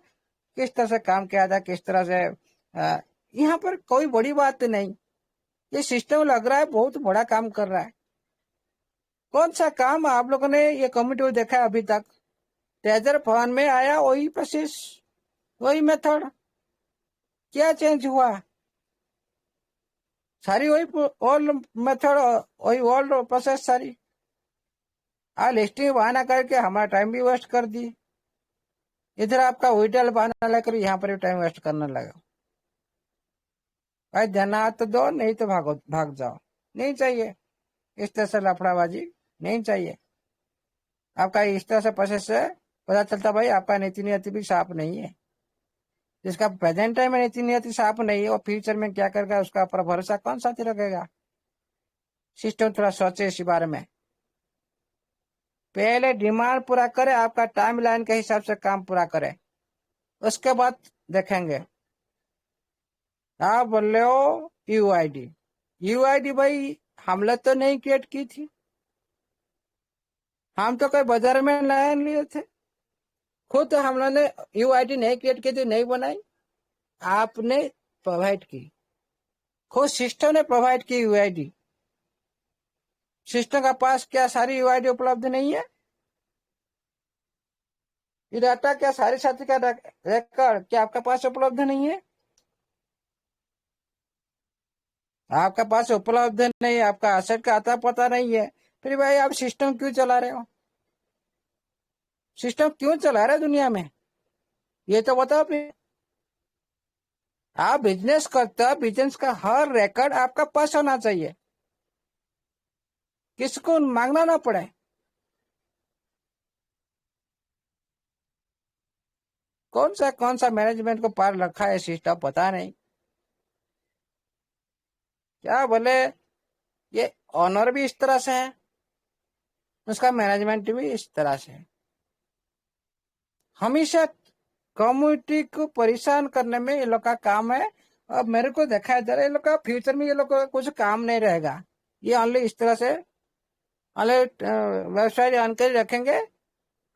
Speaker 1: किस तरह से काम किया जाए, किस तरह से यहाँ पर कोई बड़ी बात नहीं। ये सिस्टम लग रहा है बहुत बड़ा काम कर रहा है। कौन सा काम आप लोगों ने ये कम्युनिटी को देखा है अभी तक? ट्रेजर फंड में आया वही प्रोसेस, वही मेथड, क्या चेंज हुआ? सारी वही ओल्ड मेथड, वही ओल्ड प्रोसेस सारी। लिस्टिंग बहाना करके हमारा टाइम भी वेस्ट कर दी, इधर आपका विड्रॉल बहाना लेकर यहाँ पर भी टाइम वेस्ट करने लगा। भाई देना तो दो, नहीं तो भाग जाओ। नहीं चाहिए इस तरह से लफड़ाबाजी, नहीं चाहिए। आपका इस तरह से प्रोसेस से पता चलता भाई आपका नीति नियति भी साफ नहीं है। जिसका प्रेजेंट टाइम में नीति नियति साफ नहीं है, वो फ्यूचर में क्या करेगा उसका पर भरोसा कौन साथी रखेगा? सिस्टम थोड़ा सोचे इसी बारे में। पहले डिमांड पूरा करे, आपका टाइम लाइन के हिसाब से काम पूरा करे, उसके बाद देखेंगे। आप बोल रहे हो यूआईडी, यूआईडी भाई हमने तो नहीं क्रिएट की थी, हम तो कोई बाजार में नया लिए थे, खुद हम लोगों ने यूआईडी नहीं क्रिएट की थी, नहीं बनाई, आपने प्रोवाइड की, खुद सिस्टम ने प्रोवाइड की यूआईडी। सिस्टम का पास क्या सारी यूआईडी उपलब्ध नहीं है? ये डाटा क्या सारी साथी का रिकॉर्ड क्या आपके पास उपलब्ध नहीं है? आपके पास उपलब्ध नहीं है, आपका असेट का आता पता नहीं है, फिर भाई आप सिस्टम क्यों चला रहे हो? सिस्टम क्यों चला रहे दुनिया में, ये तो बताओ फिर। आप बिजनेस करते हो, बिजनेस का हर रिकॉर्ड आपका पास होना चाहिए, किसको मांगना ना पड़े। कौन सा मैनेजमेंट को पार रखा है सिस्टम, पता नहीं। क्या बोले, ये ऑनर भी इस तरह से है, उसका मैनेजमेंट भी इस तरह से है। हमेशा कम्युनिटी को परेशान करने में ये लोग का काम है। अब मेरे को देखा जा रहा है ये लोग का फ्यूचर में ये लोग का कुछ काम नहीं रहेगा। ये ओनली इस तरह से वेबसाइट जानकारी रखेंगे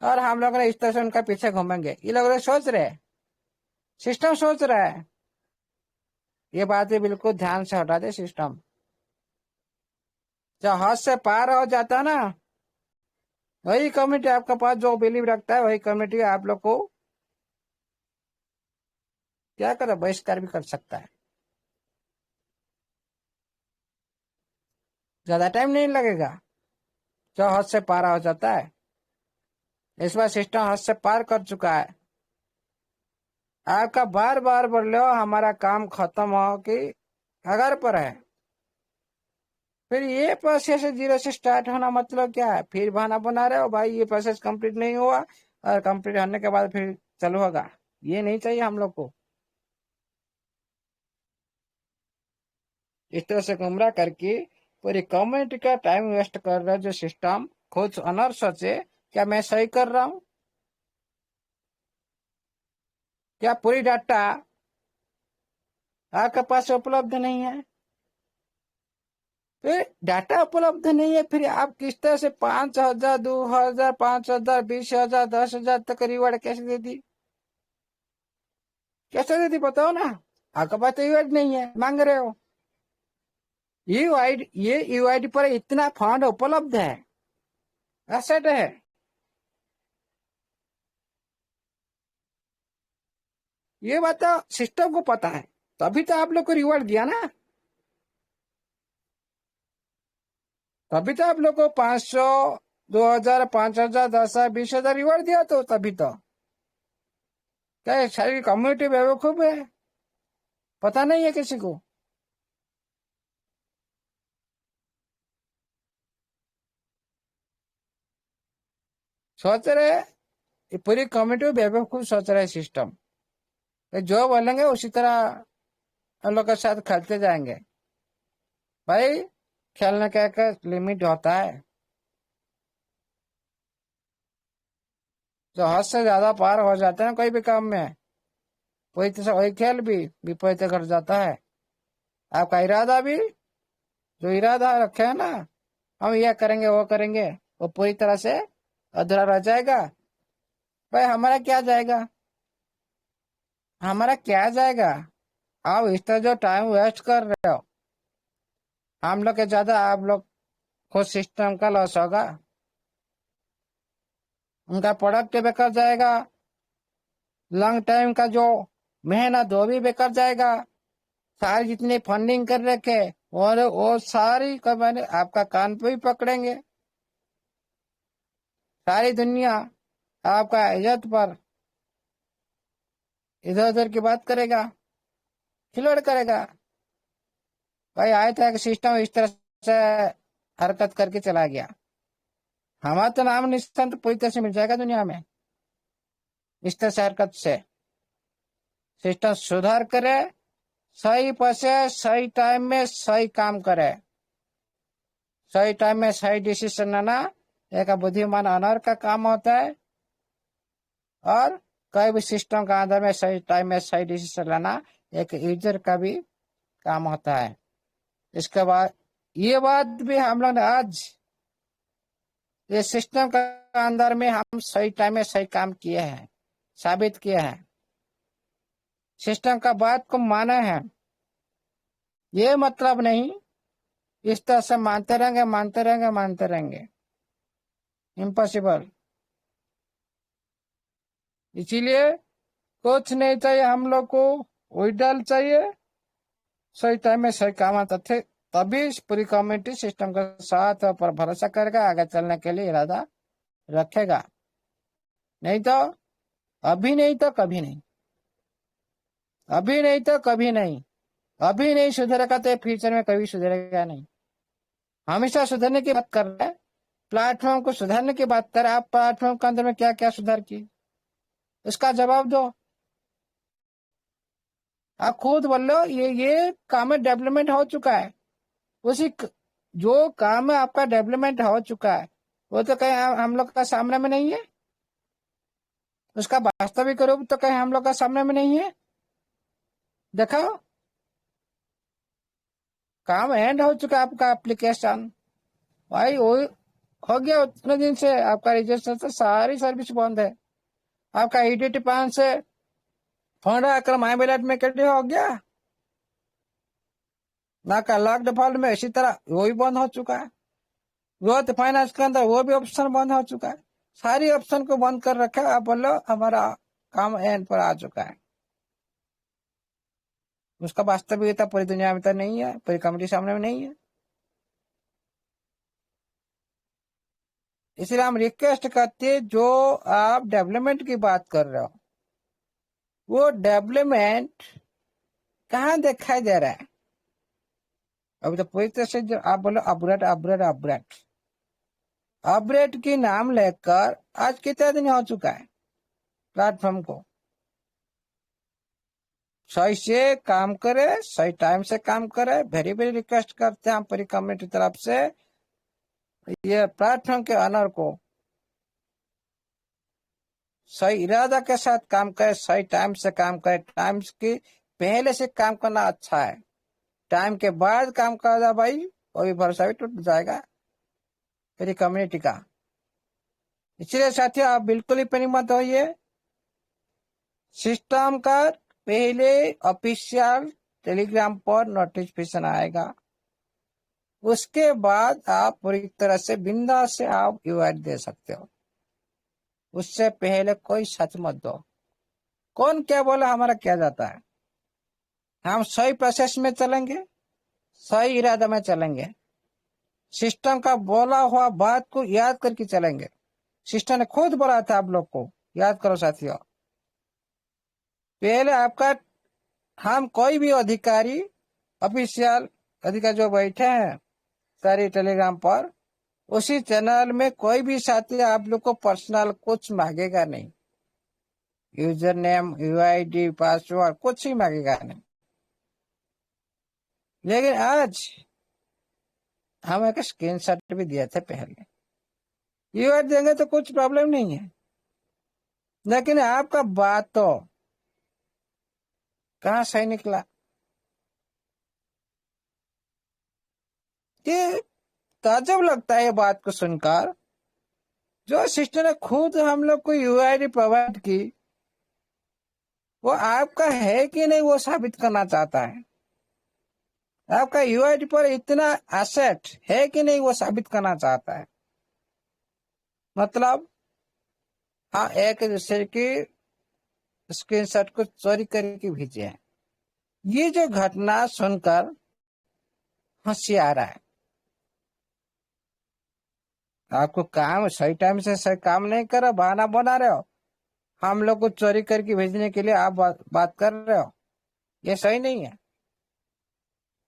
Speaker 1: और हम लोग इस तरह से उनका पीछे घूमेंगे। ये लोग सोच रहे हैं, सिस्टम सोच रहा है, ये बातें बिल्कुल ध्यान से हटा दे। सिस्टम जब हद से पार हो जाता ना, वही कम्युनिटी आपके पास जो बिलीव रखता है, वही कम्युनिटी आप लोग को क्या करे, बहिष्कार भी कर सकता है। ज्यादा टाइम नहीं लगेगा, जो हद से पार हो जाता है। इस बार सिस्टम हद से पार कर चुका है। आपका बार बार बोल रहे हो हमारा काम खत्म हो कि अगर पर है, फिर ये प्रोसेस जीरो से स्टार्ट होना मतलब क्या है? फिर बहाना बना रहे हो भाई ये प्रोसेस कंप्लीट नहीं हुआ और कंप्लीट होने के बाद फिर चालू होगा। ये नहीं चाहिए हम लोग को। इस तरह से गुमराह करके पूरी कम्युनिटी का टाइम वेस्ट कर रहा है। जो सिस्टम खुद अनर सोचे क्या मैं सही कर रहा हूँ, क्या पूरी डाटा आपके पास उपलब्ध नहीं है? फिर डाटा उपलब्ध नहीं है, फिर आप किस तरह से 5,000, 2,000, 5,000, 20,000, 10,000 तक रिवार्ड कैसे दे दी? कैसे दे दी बताओ ना। आपके पास तो रिवार्ड नहीं है, मांग रहे हो। ये यूआईडी पर इतना फंड उपलब्ध है, एसेट है। ये बात तो सिस्टम को पता है, तभी तो आप लोग को रिवॉर्ड दिया ना। तभी तो आप लोग को 500, 2000, 5000, 10,000, 20,000 रिवॉर्ड दिया, तो तभी तो। क्या ये सारी कम्युनिटी बेवकूफ है? पता नहीं है किसी को। सोच रहे, ये पूरी कम्युनिटी बेवकूफ सोच रहे सिस्टम। जो बोलेंगे उसी तरह हम लोग के साथ खेलते जाएंगे। भाई, खेलने का एक लिमिट होता है। जो हद से ज्यादा पार हो जाते हैं कोई भी काम में, वही खेल भी विपरीत कर जाता है। आपका इरादा भी, जो इरादा रखे है ना, हम यह करेंगे वो करेंगे, वो पूरी तरह से अधूरा रह जाएगा। भाई, हमारा क्या जाएगा? हमारा क्या जाएगा? आप इस तरह जो टाइम वेस्ट कर रहे हो, हम लोग के ज्यादा आप लोग खुद सिस्टम का लॉस होगा। उनका प्रोडक्ट बेकार जाएगा, लॉन्ग टाइम का जो मेहनत वो भी बेकार जाएगा। सारी जितनी फंडिंग कर रखे, और वो सारी का मैंने आपका कान पे भी पकड़ेंगे। सारी दुनिया आपका इज्जत पर इधर उधर की बात करेगा, खिलवाड़ करेगा। भाई, आया था कि सिस्टम इस तरह से हरकत करके चला गया। हमारा तो नाम निशान तो पूरी तरह से मिल जाएगा दुनिया में। इस तरह से हरकत से सिस्टम सुधार करे, सही पैसे सही टाइम में सही काम करे। सही टाइम में सही डिसीजन लेना एक बुद्धिमान ऑनर का काम होता है, और कोई भी सिस्टम का अंदर में सही टाइम में सही डिसीजन लेना एक यूजर का भी काम होता है। इसके बाद ये बात भी हम लोग ने आज ये सिस्टम का अंदर में हम सही टाइम में सही काम किए हैं, साबित किए हैं। सिस्टम का बात को माने हैं। ये मतलब नहीं इस तरह से मानते रहेंगे मानते रहेंगे मानते रहेंगे, इम्पॉसिबल। इसीलिए कुछ नहीं चाहिए हम लोग को, विड्रॉल चाहिए, सही टाइम में सही काम आता थे, तभी पूरी कम्युनिटी सिस्टम के साथ पर भरोसा करेगा, आगे चलने के लिए इरादा रखेगा। नहीं तो अभी नहीं तो कभी नहीं, अभी नहीं तो कभी नहीं। अभी नहीं सुधरेगा तो फ्यूचर में कभी सुधरेगा नहीं। हमेशा सुधरने की बात कर रहे हैं, प्लेटफॉर्म को सुधारने की बात कर रहे हैं। आप प्लेटफॉर्म के अंदर में क्या क्या सुधार की, इसका जवाब दो। आप खुद बोल लो, ये काम में डेवलपमेंट हो चुका है। उसी जो काम में आपका डेवलपमेंट हो चुका है, वो तो कहीं हम लोग का सामने में नहीं है। उसका वास्तविक रूप तो कहीं हम लोग का सामने में नहीं है। देखो, काम एंड हो चुका है आपका एप्लीकेशन। भाई, वो हो गया उतने दिन से आपका रजिस्ट्रेशन से सारी सर्विस बंद है। आपका ईडीटी पान से फंड आकर माई बैलेट में कैसे हो गया ना, का लॉक डिफॉल्ट में इसी तरह वो भी बंद हो चुका है। ग्रोथ फाइनेंस के अंदर वो भी ऑप्शन बंद हो चुका है। सारी ऑप्शन को बंद कर रखा है। आप बोलो हमारा काम एंड पर आ चुका है। उसका वास्तविकता पूरी दुनिया में तो नहीं है, पूरी कम्युनिटी सामने में नहीं है। इसलिए हम रिक्वेस्ट करते हैं, जो आप डेवलपमेंट की बात कर रहे हो, वो डेवलपमेंट कहाँ दिखाई दे रहा है? अभी तो पूरी तरह से जो आप बोलो अपग्रेड अपग्रेड अपग्रेड अपग्रेड की नाम लेकर आज कितने दिन हो चुका है प्लेटफॉर्म को? सही से काम करे, सही टाइम से काम करे। वेरी वेरी रिक्वेस्ट करते हैं हम पूरी कम्युनिटी तरफ से, ये प्लेटफॉर्म के ऑनर को सही इरादा के साथ काम करे, सही टाइम से काम करे। टाइम की पहले से काम करना अच्छा है, टाइम के बाद काम करना भाई वो भी भरोसा भी टूट जाएगा पूरी कम्युनिटी का। इसलिए साथियों, आप बिल्कुल ही पैनिक मत होइए। सिस्टम का पहले ऑफिशियल टेलीग्राम पर नोटिफिकेशन आएगा, उसके बाद आप पूरी तरह से बिंदास से आप इनवाइट दे सकते हो। उससे पहले कोई सच मत दो। कौन क्या बोला हमारा क्या जाता है। हम सही प्रोसेस में चलेंगे, सही इरादा में चलेंगे, सिस्टम का बोला हुआ बात को याद करके चलेंगे। सिस्टम ने खुद बोला था आप लोग को, याद करो साथियों। पहले आपका, हम कोई भी अधिकारी, ऑफिशियल अधिकारी जो बैठे हैं सारी टेलीग्राम पर, उसी चैनल में कोई भी साथी आप लोग को पर्सनल कुछ मांगेगा नहीं। यूजर नेम, यूआईडी, पासवर्ड कुछ ही मांगेगा नहीं। लेकिन आज हम एक स्क्रीनशॉट भी दिए थे पहले। यूआईडी देंगे तो कुछ प्रॉब्लम नहीं है, लेकिन आपका बात तो कहाँ सही निकला। ये ताज्जुब लगता है ये बात को सुनकर। जो सिस्टम ने खुद हम लोग को यूआईडी प्रोवाइड की, वो आपका है कि नहीं वो साबित करना चाहता है। आपका यूआईडी पर इतना एसेट है कि नहीं वो साबित करना चाहता है। मतलब हाँ, एक दूसरे की स्क्रीनशॉट को चोरी करके भेजे हैं। ये जो घटना सुनकर हंसी आ रहा है। आपको काम सही टाइम से सही काम नहीं करो, बहाना बना रहे हो। हम लोग को चोरी करके भेजने के लिए आप बात कर रहे हो, ये सही नहीं है।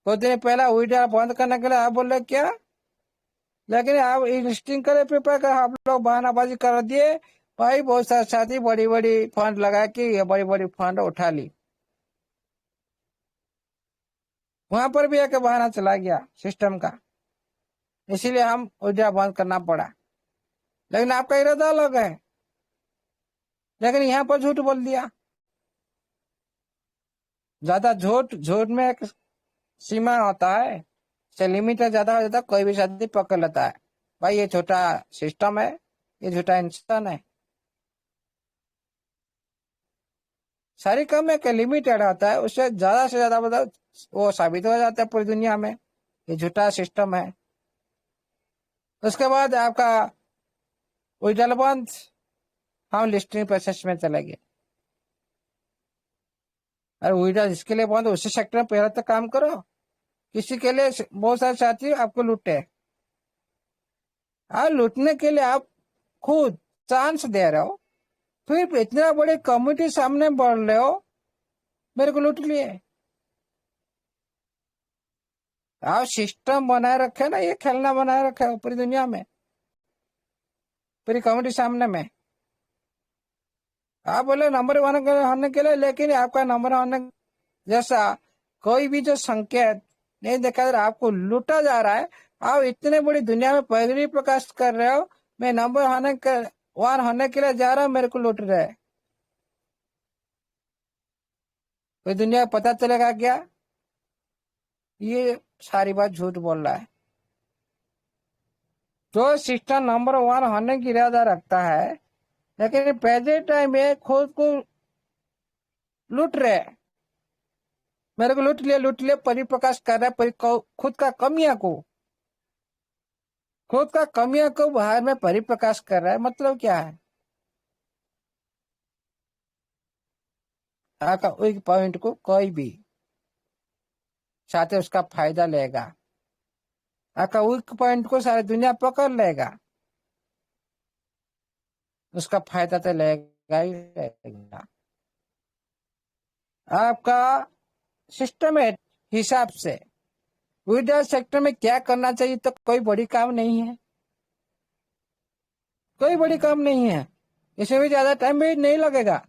Speaker 1: कुछ दिन पहला वीडियो बंद करने के लिए आप बोल रहे क्या, लेकिन आप लिस्टिंग करे पेपर का आप लोग बहानाबाजी कर दिए। भाई बहुत सारे साथी बड़ी बड़ी फंड लगा के ये बड़ी बड़ी फंड उठा ली, वहां पर भी एक बहाना चला गया सिस्टम का, इसीलिए हम वीडियो बंद करना पड़ा। लेकिन आपका इरादा अलग है, लेकिन यहाँ पर झूठ बोल दिया। ज्यादा झूठ, झूठ में एक सीमा होता है, से लिमिट ज्यादा हो जाता है, कोई भी साथी पकड़ लेता है। भाई ये छोटा सिस्टम है, ये छोटा इंसान है। सारी काम में एक लिमिटेड होता है, उससे ज्यादा से ज्यादा मतलब वो साबित हो जाता है पूरी दुनिया में ये झूठा सिस्टम है। उसके बाद आपका विड्रॉल बंद, हम लिस्टिंग प्रोसेस में चले गए। और विड्रॉल जिसके लिए बंद उसी सेक्टर में पहले तो काम करो। किसी के लिए बहुत सारे साथी आपको लूटे, और लूटने के लिए आप खुद चांस दे रहे हो, फिर इतना बड़े कम्युनिटी सामने बढ़ रहे हो मेरे को लूट लिए। आप सिस्टम बनाए रखे ना, ये खेलना बनाए रखे हो पूरी दुनिया में, पूरी कम्युनिटी सामने में। आप बोले नंबर वन होने के लिए, लेकिन आपका नंबर होने जैसा कोई भी जो संकेत नहीं देखा जा रहा, आपको लूटा जा रहा है। आप इतने बड़ी दुनिया में पैगड़ी प्रकाश कर रहे हो, मैं नंबर वन होने के लिए जा रहा हूँ, मेरे को लूट रहे। कोई दुनिया को पता चलेगा क्या ये सारी बात झूठ बोल रहा है। जो सिस्टम नंबर वन होने की इरादा रखता है, लेकिन पहले टाइम में खुद को लूट रहे, मेरे को लूट लिया परिप्रकाश कर रहा है खुद का कमियां को, खुद का कमियां को बाहर में परिप्रकाश कर रहा है। मतलब क्या है, आपका वीक पॉइंट को कोई भी साथ ही उसका फायदा लेगा। आपका वीक पॉइंट को सारी दुनिया पकड़ लेगा, उसका फायदा तो लेगा ही लेगा। आपका सिस्टम है हिसाब से विड्रॉल सेक्टर में क्या करना चाहिए, तो कोई बड़ी काम नहीं है, कोई बड़ी काम नहीं है। इसमें भी ज्यादा टाइम भी नहीं लगेगा।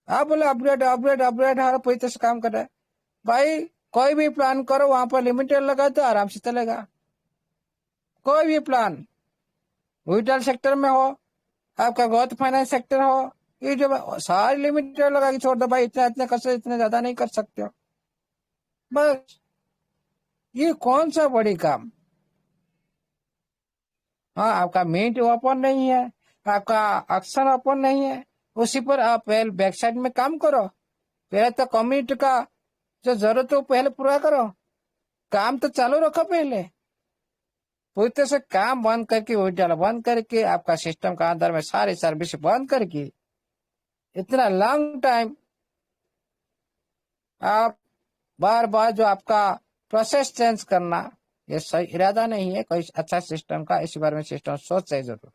Speaker 1: आप बोले अपग्रेड अपग्रेड अपग्रेड, हर पूरी तरह से काम कर रहा है। भाई कोई भी प्लान करो, वहां पर लिमिटेड लगा तो आराम से चलेगा। कोई भी प्लान विड्रॉल सेक्टर में हो, आपका ग्रोथ फाइनेंस सेक्टर हो, ये जो सारी लिमिटेड लगा के छोड़ दो। भाई इतना इतना कर सकते, इतना ज्यादा नहीं कर सकते हो, बस। ये कौन सा बड़ी काम। हाँ, आपका मिंट ओपन नहीं है, आपका एक्शन ओपन नहीं है, उसी पर आप पहले बैक साइड में काम करो। पहले तो कम्युनिटी का जो जरूरत है पहले पूरा करो, काम तो चालू रखो। पहले पूरी तरह से काम बंद करके, विड्रॉल बंद करके, आपका सिस्टम का अंदर में सारी सर्विस बंद करके इतना लॉन्ग टाइम आप बार बार जो आपका प्रोसेस चेंज करना, ये सही इरादा नहीं है कोई अच्छा सिस्टम का। इसी बारे में सिस्टम सोचे जरूर।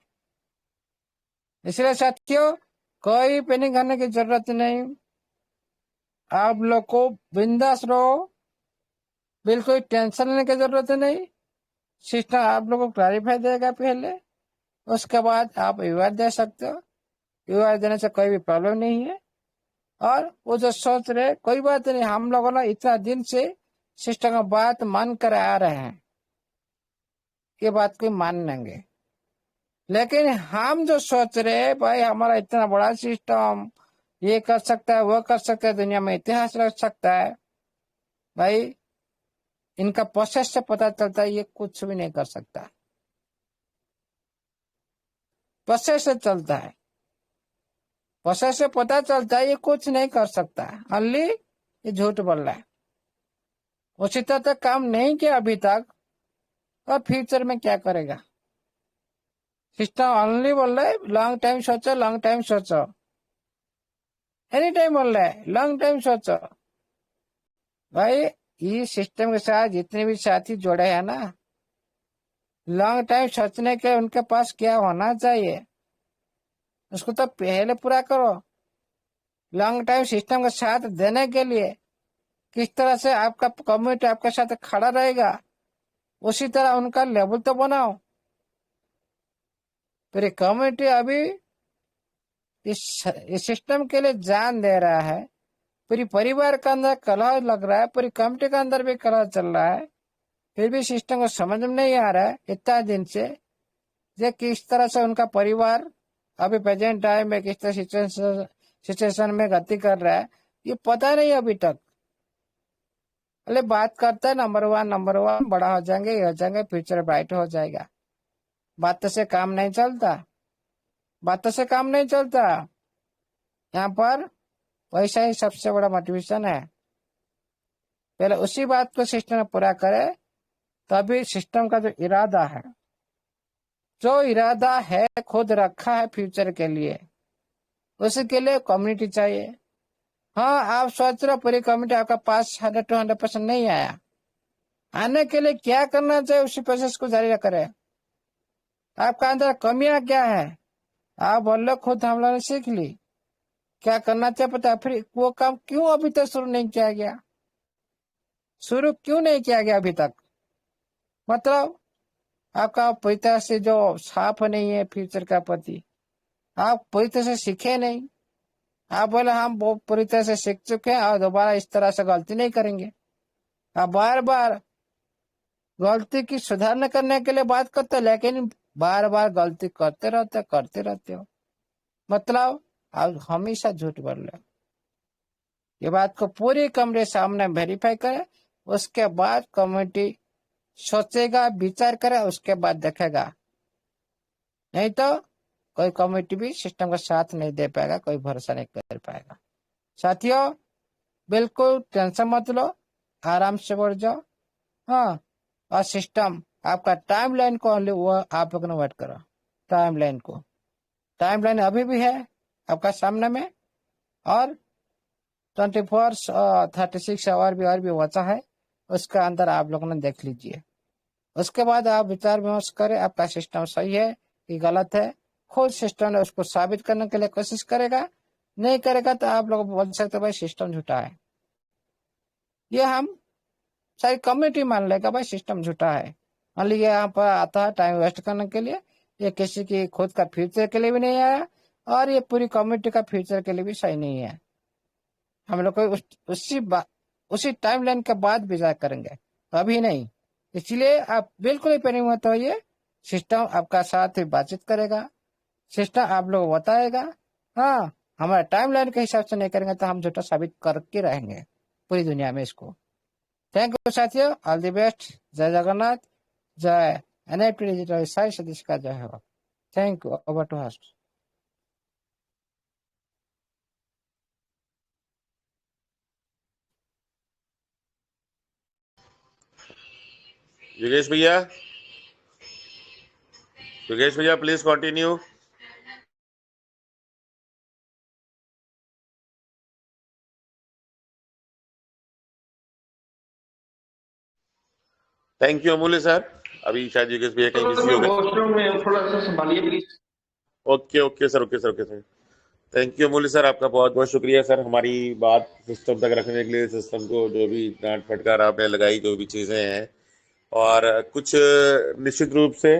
Speaker 1: इसलिए साथियों, कोई पैनिक करने की जरूरत नहीं। आप लोग को बिंदास रहो, बिल्कुल टेंशन लेने की जरूरत नहीं। सिस्टम आप लोग को क्लैरिफाई देगा पहले, उसके बाद आप विवाद दे सकते हो। विवाद देने से कोई भी प्रॉब्लम नहीं है। और वो जो सोच रहे, कोई बात नहीं, हम लोगों ने इतना दिन से सिस्टम का बात मान कर आ रहे हैं, ये बात को मान लेंगे। लेकिन हम जो सोच रहे भाई हमारा इतना बड़ा सिस्टम ये कर सकता है, वो कर सकता है, दुनिया में इतिहास रख सकता है, भाई इनका प्रोसेस से पता चलता है ये कुछ भी नहीं कर सकता। प्रोसेस से चलता है, प्रोसेस से पता चलता है ये कुछ नहीं कर सकता है। ओनली ये झूठ बोल रहा है। उसी तरह काम नहीं किया अभी तक, और फ्यूचर में क्या करेगा? सिस्टम ओनली बोल रहा है लॉन्ग टाइम सोचो, लॉन्ग टाइम सोचो। एनी टाइम बोल रहा है लॉन्ग टाइम सोचो। भाई ये सिस्टम के साथ जितने भी साथी जुड़े हैं ना, लॉन्ग टाइम सोचने के उनके पास क्या होना चाहिए उसको तो पहले पूरा करो। लॉन्ग टाइम सिस्टम का साथ देने के लिए किस तरह से आपका कम्युनिटी आपके साथ खड़ा रहेगा, उसी तरह उनका लेवल तो बनाओ। फिर कम्युनिटी अभी इस सिस्टम के लिए जान दे रहा है। पूरी परिवार के अंदर कलह लग रहा है, पूरी कम्युनिटी के अंदर भी कलह चल रहा है, फिर भी सिस्टम को समझ में नहीं आ रहा है इतना दिन से जे किस तरह से उनका परिवार अभी प्रेजेंट टाइम में किस तरह सिचुएशन में गति कर रहा है, ये पता नहीं अभी तक। अरे बात करते हैं नंबर वन बड़ा हो जाएंगे, ये हो जाएंगे, फ्यूचर ब्राइट हो जाएगा। बातों से काम नहीं चलता, बातों से काम नहीं चलता। यहाँ पर पैसा ही सबसे बड़ा मोटिवेशन है। पहले उसी बात को सिस्टम में पूरा करे, तभी सिस्टम का जो इरादा है खुद रखा है फ्यूचर के लिए, उसके लिए कम्युनिटी चाहिए। हाँ, आप सोच रहे हो पूरी कम्युनिटी आपका पास 100% नहीं आया, आने के लिए क्या करना चाहिए उसी प्रोसेस को जारी करें। आपका अंदर कमियां क्या है आप बोल लो, खुद हम लोगों ने सीख ली क्या करना चाहिए पता है। फिर वो काम क्यों अभी तक शुरू नहीं किया गया, शुरू क्यों नहीं किया गया अभी तक? मतलब आपका पूरी तरह से जो साफ नहीं है फ्यूचर का प्रति, आप पूरी तरह से सीखे नहीं। आप बोले हम वो पूरी तरह से सीख चुके हैं और दोबारा इस तरह से गलती नहीं करेंगे। आप बार बार गलती की सुधारने करने के लिए बात करते हो, लेकिन बार बार गलती करते रहते हो। मतलब आप हमेशा झूठ बोल रहे हो। ये बात को पूरी कमरे सामने वेरीफाई करे, उसके बाद कमेटी सोचेगा, विचार करे, उसके बाद देखेगा। नहीं तो कोई कमेटी भी सिस्टम का साथ नहीं दे पाएगा, कोई भरोसा नहीं कर पाएगा। साथियों, बिल्कुल टेंशन मत लो, आराम से बढ़ जाओ। हाँ, और सिस्टम आपका टाइम लाइन को ओनली वो आप लोग ने वेट करो। टाइम लाइन को, टाइम लाइन अभी भी है आपका सामने में, और 24-36 आवर भी और भी बचा है, उसका अंदर आप लोगों ने देख लीजिए। उसके बाद आप विचार विमर्श करें आपका सिस्टम सही है कि गलत है। खुद सिस्टम ने उसको साबित करने के लिए कोशिश करेगा, नहीं करेगा तो आप लोग बोल सकते भाई सिस्टम झूठा है। ये हम सारी कम्युनिटी मान लेगा भाई सिस्टम झूठा है। मान लीजिए यहाँ पर आता है टाइम वेस्ट करने के लिए, ये किसी की खुद का फ्यूचर के लिए भी नहीं आया, और ये पूरी कम्युनिटी का फ्यूचर के लिए भी सही नहीं है। हम लोग को उसी टाइम लाइन के बाद विचार करेंगे, अभी नहीं। इसलिए आप बिल्कुल ही पैनिक मत होइए। सिस्टम आपका साथ ही बातचीत करेगा, सिस्टम आप लोग बताएगा। हाँ, हमारे टाइम लाइन के हिसाब से नहीं करेंगे तो हम झूठा साबित करके रहेंगे पूरी दुनिया में इसको। थैंक यू साथियों, ऑल द बेस्ट। जय जगन्नाथ, जय एनएफटी डिजिटल साई सतीश का जय हो। Thank you, over to host.
Speaker 2: Yogesh भैया, please continue. Thank you Amulya sir. अभी शायद योगेश भैया कहीं बिजी हो गए।
Speaker 3: वॉशरूम में थोड़ा सा संभालिए please.
Speaker 2: Okay okay sir, okay sir, okay sir. Thank you Amulya sir, आपका बहुत बहुत शुक्रिया सर हमारी बात सिस्टम तक रखने के लिए, सिस्टम को जो भी डांट फटकार आपने लगाई, जो भी चीज़ें हैं। और कुछ निश्चित रूप से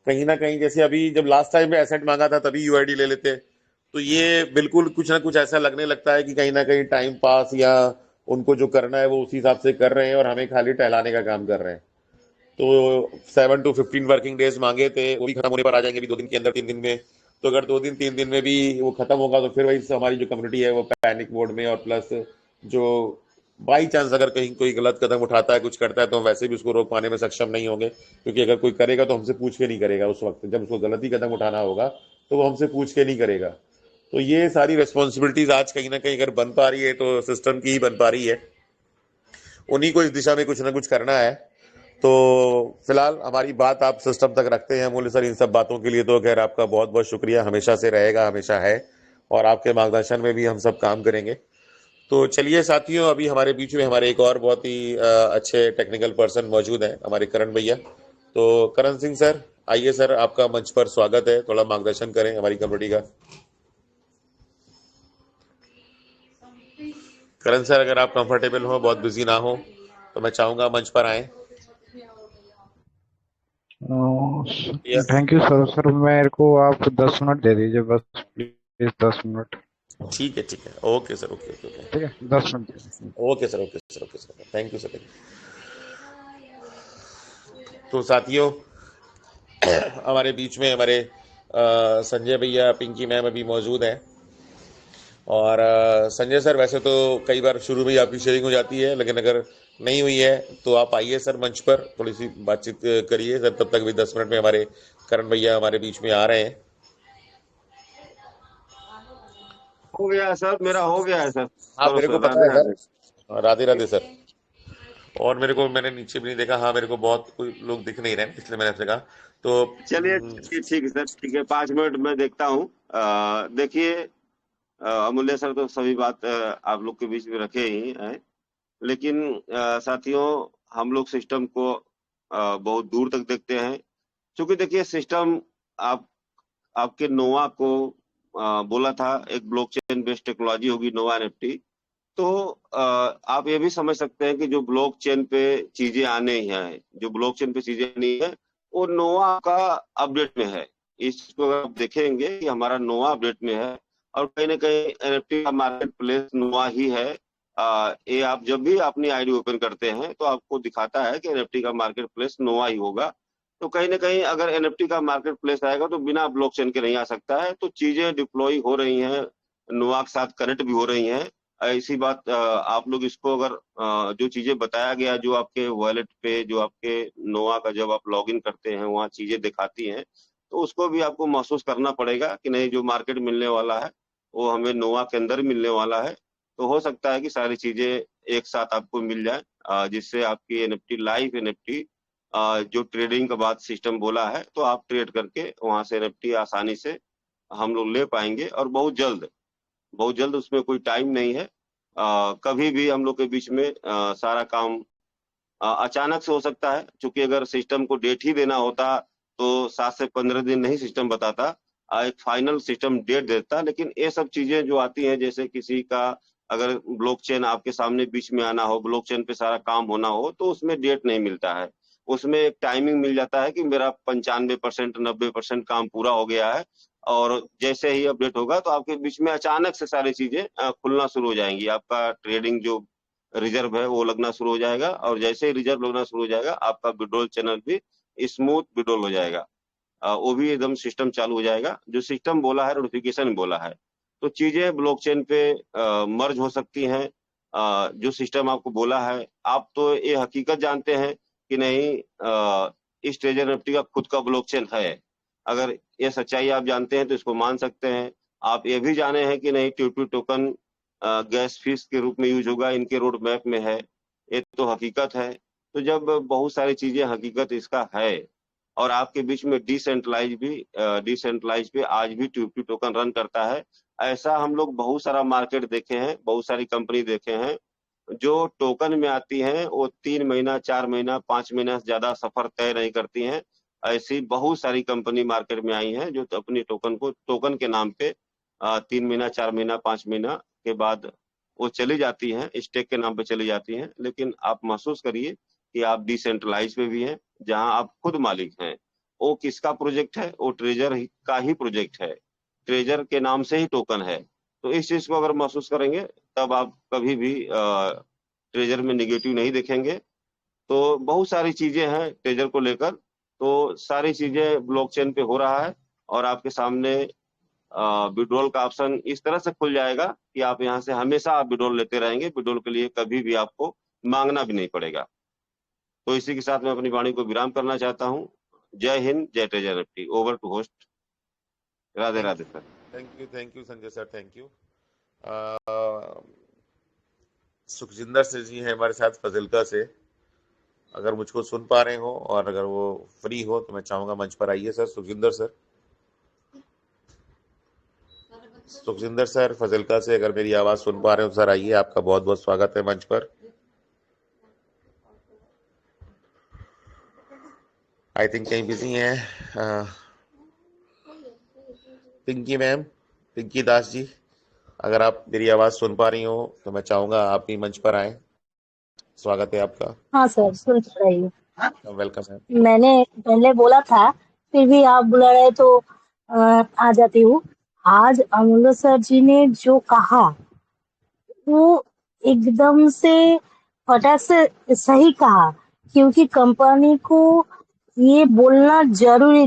Speaker 2: कहीं ना कहीं, जैसे अभी जब लास्ट टाइम में एसेट मांगा था तभी यूआईडी ले लेते, तो ये बिल्कुल कुछ ना कुछ ऐसा लगने लगता है कि कहीं ना कहीं टाइम पास या उनको जो करना है वो उसी हिसाब से कर रहे हैं और हमें खाली टहलाने का काम कर रहे हैं। तो 7 to 15 वर्किंग डेज मांगे थे, वो भी खत्म होने पर आ जाएंगे भी 2 दिन के अंदर, 3 दिन में। तो अगर 2 दिन 3 दिन में भी वो खत्म होगा तो फिर वही हमारी जो कम्युनिटी है वो पैनिक मोड में, और प्लस जो बाई चांस अगर कहीं कोई गलत कदम उठाता है, कुछ करता है, तो वैसे भी उसको रोक पाने में सक्षम नहीं होंगे, क्योंकि अगर कोई करेगा तो हमसे पूछ के नहीं करेगा। उस वक्त जब उसको गलती कदम उठाना होगा तो वो हमसे पूछ के नहीं करेगा। तो ये सारी रिस्पॉन्सिबिलिटीज आज कहीं ना कहीं अगर बन पा रही है तो सिस्टम की ही बन पा रही है, उन्हीं को इस दिशा में कुछ ना कुछ करना है। तो फिलहाल हमारी बात आप सिस्टम तक रखते हैं अमूल्य सर, इन सब बातों के लिए तो खैर आपका बहुत बहुत शुक्रिया, हमेशा से रहेगा, हमेशा है, और आपके मार्गदर्शन में भी हम सब काम करेंगे। तो चलिए साथियों, अभी हमारे बीच में हमारे एक और बहुत ही अच्छे टेक्निकल पर्सन मौजूद हैं, हमारे करण भैया। तो करण सिंह सर, आइए सर, आपका मंच पर स्वागत है, थोड़ा मार्गदर्शन करें हमारी कम्युनिटी का। करण सर, अगर आप कंफर्टेबल हो, बहुत बिजी ना हो, तो मैं चाहूंगा मंच पर आए।
Speaker 4: Thank you sir. सर मेरे को आप 10 मिनट दे दीजिए बस, प्लीज 10 मिनट।
Speaker 2: ठीक है, ठीक है, okay sir, okay okay okay,
Speaker 4: ठीक है, 10 मिनट दे दीजिए।
Speaker 2: Okay sir, okay sir, okay sir, thank you sir. तो साथियों, हमारे बीच में हमारे संजय भैया, पिंकी मैम अभी मौजूद हैं। और संजय सर, वैसे तो कई बार शुरू में ही आपकी शेयरिंग हो जाती है, लेकिन अगर नहीं हुई है तो आप आइए सर मंच पर, थोड़ी सी बातचीत करिए सर। तब तक भी 10 मिनट में हमारे करण भैया हमारे बीच में आ रहे हैं।
Speaker 3: हो गया है सर, मेरा हो गया है सर।
Speaker 2: हाँ,
Speaker 3: करो
Speaker 2: मेरे को
Speaker 3: सर,
Speaker 2: पता
Speaker 3: राधे
Speaker 2: है
Speaker 3: राधे।
Speaker 2: Sir, Radhe Radhe sir. और मेरे को, मैंने नीचे भी नहीं देखा, हाँ मेरे को बहुत कोई लोग दिख नहीं रहे हैं, इसलिए मैंने आपसे कहा। तो
Speaker 3: चलिए ठीक है सर, ठीक है, 5 मिनट में देखता हूँ। देखिए, अमूल्य सर तो सभी बात आप लोग के बीच में रखे ही हैं, लेकिन साथियों, हम लोग सिस्टम को बहुत दूर तक देखते हैं। क्योंकि देखिए सिस्टम, आप आपके नोवा को बोला था एक ब्लॉकचेन बेस्ड टेक्नोलॉजी होगी, नोवा एनएफटी। तो आप ये भी समझ सकते हैं कि जो ब्लॉकचेन पे चीजें आने ही हैं, जो ब्लॉकचेन पे चीजें आनी है, वो नोवा का अपडेट में है। इसको अगर आप देखेंगे कि हमारा नोवा अपडेट में है, और कहीं ना कहीं एनएफटी का मार्केट प्लेस नोवा ही है। ये आप जब भी अपनी आईडी ओपन करते हैं तो आपको दिखाता है कि एनएफटी का मार्केट प्लेस नोवा ही होगा। तो कहीं ना कहीं अगर एनएफटी का मार्केट प्लेस आएगा तो बिना ब्लॉकचेन के नहीं आ सकता है। तो चीजें डिप्लॉय हो रही हैं, नोवा के साथ कनेक्ट भी हो रही हैं। ऐसी बात, आप लोग इसको अगर जो चीजें बताया गया, जो आपके वॉलेट पे, जो आपके नोवा का जब आप लॉगिन करते हैं वहाँ चीजें दिखाती हैं, तो उसको भी आपको महसूस करना पड़ेगा कि नहीं, जो मार्केट मिलने वाला है वो हमें नोवा के अंदर मिलने वाला है। तो हो सकता है कि सारी चीजें एक साथ आपको मिल जाए, जिससे आपकी एनएफटी, लाइव एनएफटी, जो ट्रेडिंग का बात सिस्टम बोला है, तो आप ट्रेड करके वहां से एनएफटी आसानी से हम लोग ले पाएंगे। और बहुत जल्द, बहुत जल्द, उसमें कोई टाइम नहीं है। कभी भी हम लोग के बीच में सारा काम अचानक से हो सकता है। क्योंकि अगर सिस्टम को डेट ही देना होता तो 7 से 15 दिन नहीं सिस्टम बताता, एक फाइनल सिस्टम डेट देता। लेकिन ये सब चीजें जो आती हैं, जैसे किसी का अगर ब्लॉकचेन आपके सामने बीच में आना हो, ब्लॉकचेन पे सारा काम होना हो, तो उसमें डेट नहीं मिलता है। उसमें एक टाइमिंग मिल जाता है कि मेरा 95% 90% काम पूरा हो गया है, और जैसे ही अपडेट होगा तो आपके बीच में अचानक से सारी चीजें खुलना शुरू हो जाएंगी। आपका ट्रेडिंग जो रिजर्व है वो लगना शुरू हो जाएगा, और जैसे ही रिजर्व लगना शुरू हो जाएगा आपका विड्रॉल चैनल भी स्मूथ विड्रॉल हो जाएगा। वो भी एकदम सिस्टम चालू हो जाएगा, जो सिस्टम बोला है, नोटिफिकेशन बोला है। तो चीजें ब्लॉकचेन पे मर्ज हो सकती हैं। जो सिस्टम आपको बोला है, आप तो ये हकीकत जानते हैं कि नहीं, इस ट्रेजर निफ्टी का खुद का ब्लॉकचेन है। अगर ये सच्चाई आप जानते हैं तो इसको मान सकते हैं। आप ये भी जाने हैं कि नहीं, ट्यूटू टोकन गैस फीस के रूप में यूज होगा, इनके रोड मैप में है, ये तो हकीकत है। तो जब बहुत सारी चीजें हकीकत इसका है, और आपके बीच में डिसेंट्रलाइज पे आज भी ट्यूटू टोकन रन करता है, ऐसा हम लोग बहुत सारा मार्केट देखे हैं, बहुत सारी कंपनी देखे हैं। जो टोकन में आती हैं वो 3 महीना, 4 महीना, 5 महीना से ज्यादा सफर तय नहीं करती हैं। ऐसी बहुत सारी कंपनी मार्केट में आई हैं जो अपनी टोकन के नाम पे 3 महीना, 4 महीना, 5 महीना के बाद वो चली जाती हैं, स्टेक के नाम पे चली जाती हैं। लेकिन आप महसूस करिए कि आप डिसेंट्रलाइज पे भी हैं, जहां आप खुद मालिक हैं। वो किसका प्रोजेक्ट है? वो ट्रेजर का ही प्रोजेक्ट है, ट्रेजर के नाम से ही टोकन है। तो इस चीज को अगर महसूस करेंगे तब आप कभी भी ट्रेजर में निगेटिव नहीं देखेंगे। तो बहुत सारी चीजें हैं ट्रेजर को लेकर, तो सारी चीजें ब्लॉकचेन पे हो रहा है और आपके सामने विड्रॉल का ऑप्शन इस तरह से खुल जाएगा कि आप यहाँ से हमेशा आप विड्रॉल लेते रहेंगे। विड्रॉल के लिए कभी भी आपको मांगना भी नहीं पड़ेगा। तो इसी के साथ मैं अपनी वाणी को विराम करना चाहता हूँ। जय हिंद, जय treasure NFT। Over to host. Radhe Radhe sir.
Speaker 2: Thank you Sanjay sir, thank you. Sukhjinder sir ji हैं हमारे साथ फजिल्का से। अगर मुझको सुन पा रहे हो और अगर वो फ्री हो तो मैं चाहूंगा मंच पर आइए sir. Sukhjinder sir, Sukhjinder sir Fazilka से अगर मेरी आवाज सुन पा रहे हो सर, आइए। आपका बहुत बहुत स्वागत है मंच पर। आई थिंक कहीं बिजी हैं। पिंकी मैम, पिंकी दास जी, अगर आप मेरी आवाज सुन पा रही हो तो मैं चाहूंगा आप भी मंच पर आए। स्वागत है आपका।
Speaker 5: हाँ सर, सुन रही हूँ।
Speaker 2: Welcome ma'am.
Speaker 5: मैंने पहले बोला था, फिर भी आप बुला रहे तो आ जाती हूँ। आज अमूल्य सर जी ने जो कहा वो एकदम से फटाक से सही कहा, क्योंकि कंपनी को ये बोलना जरूरी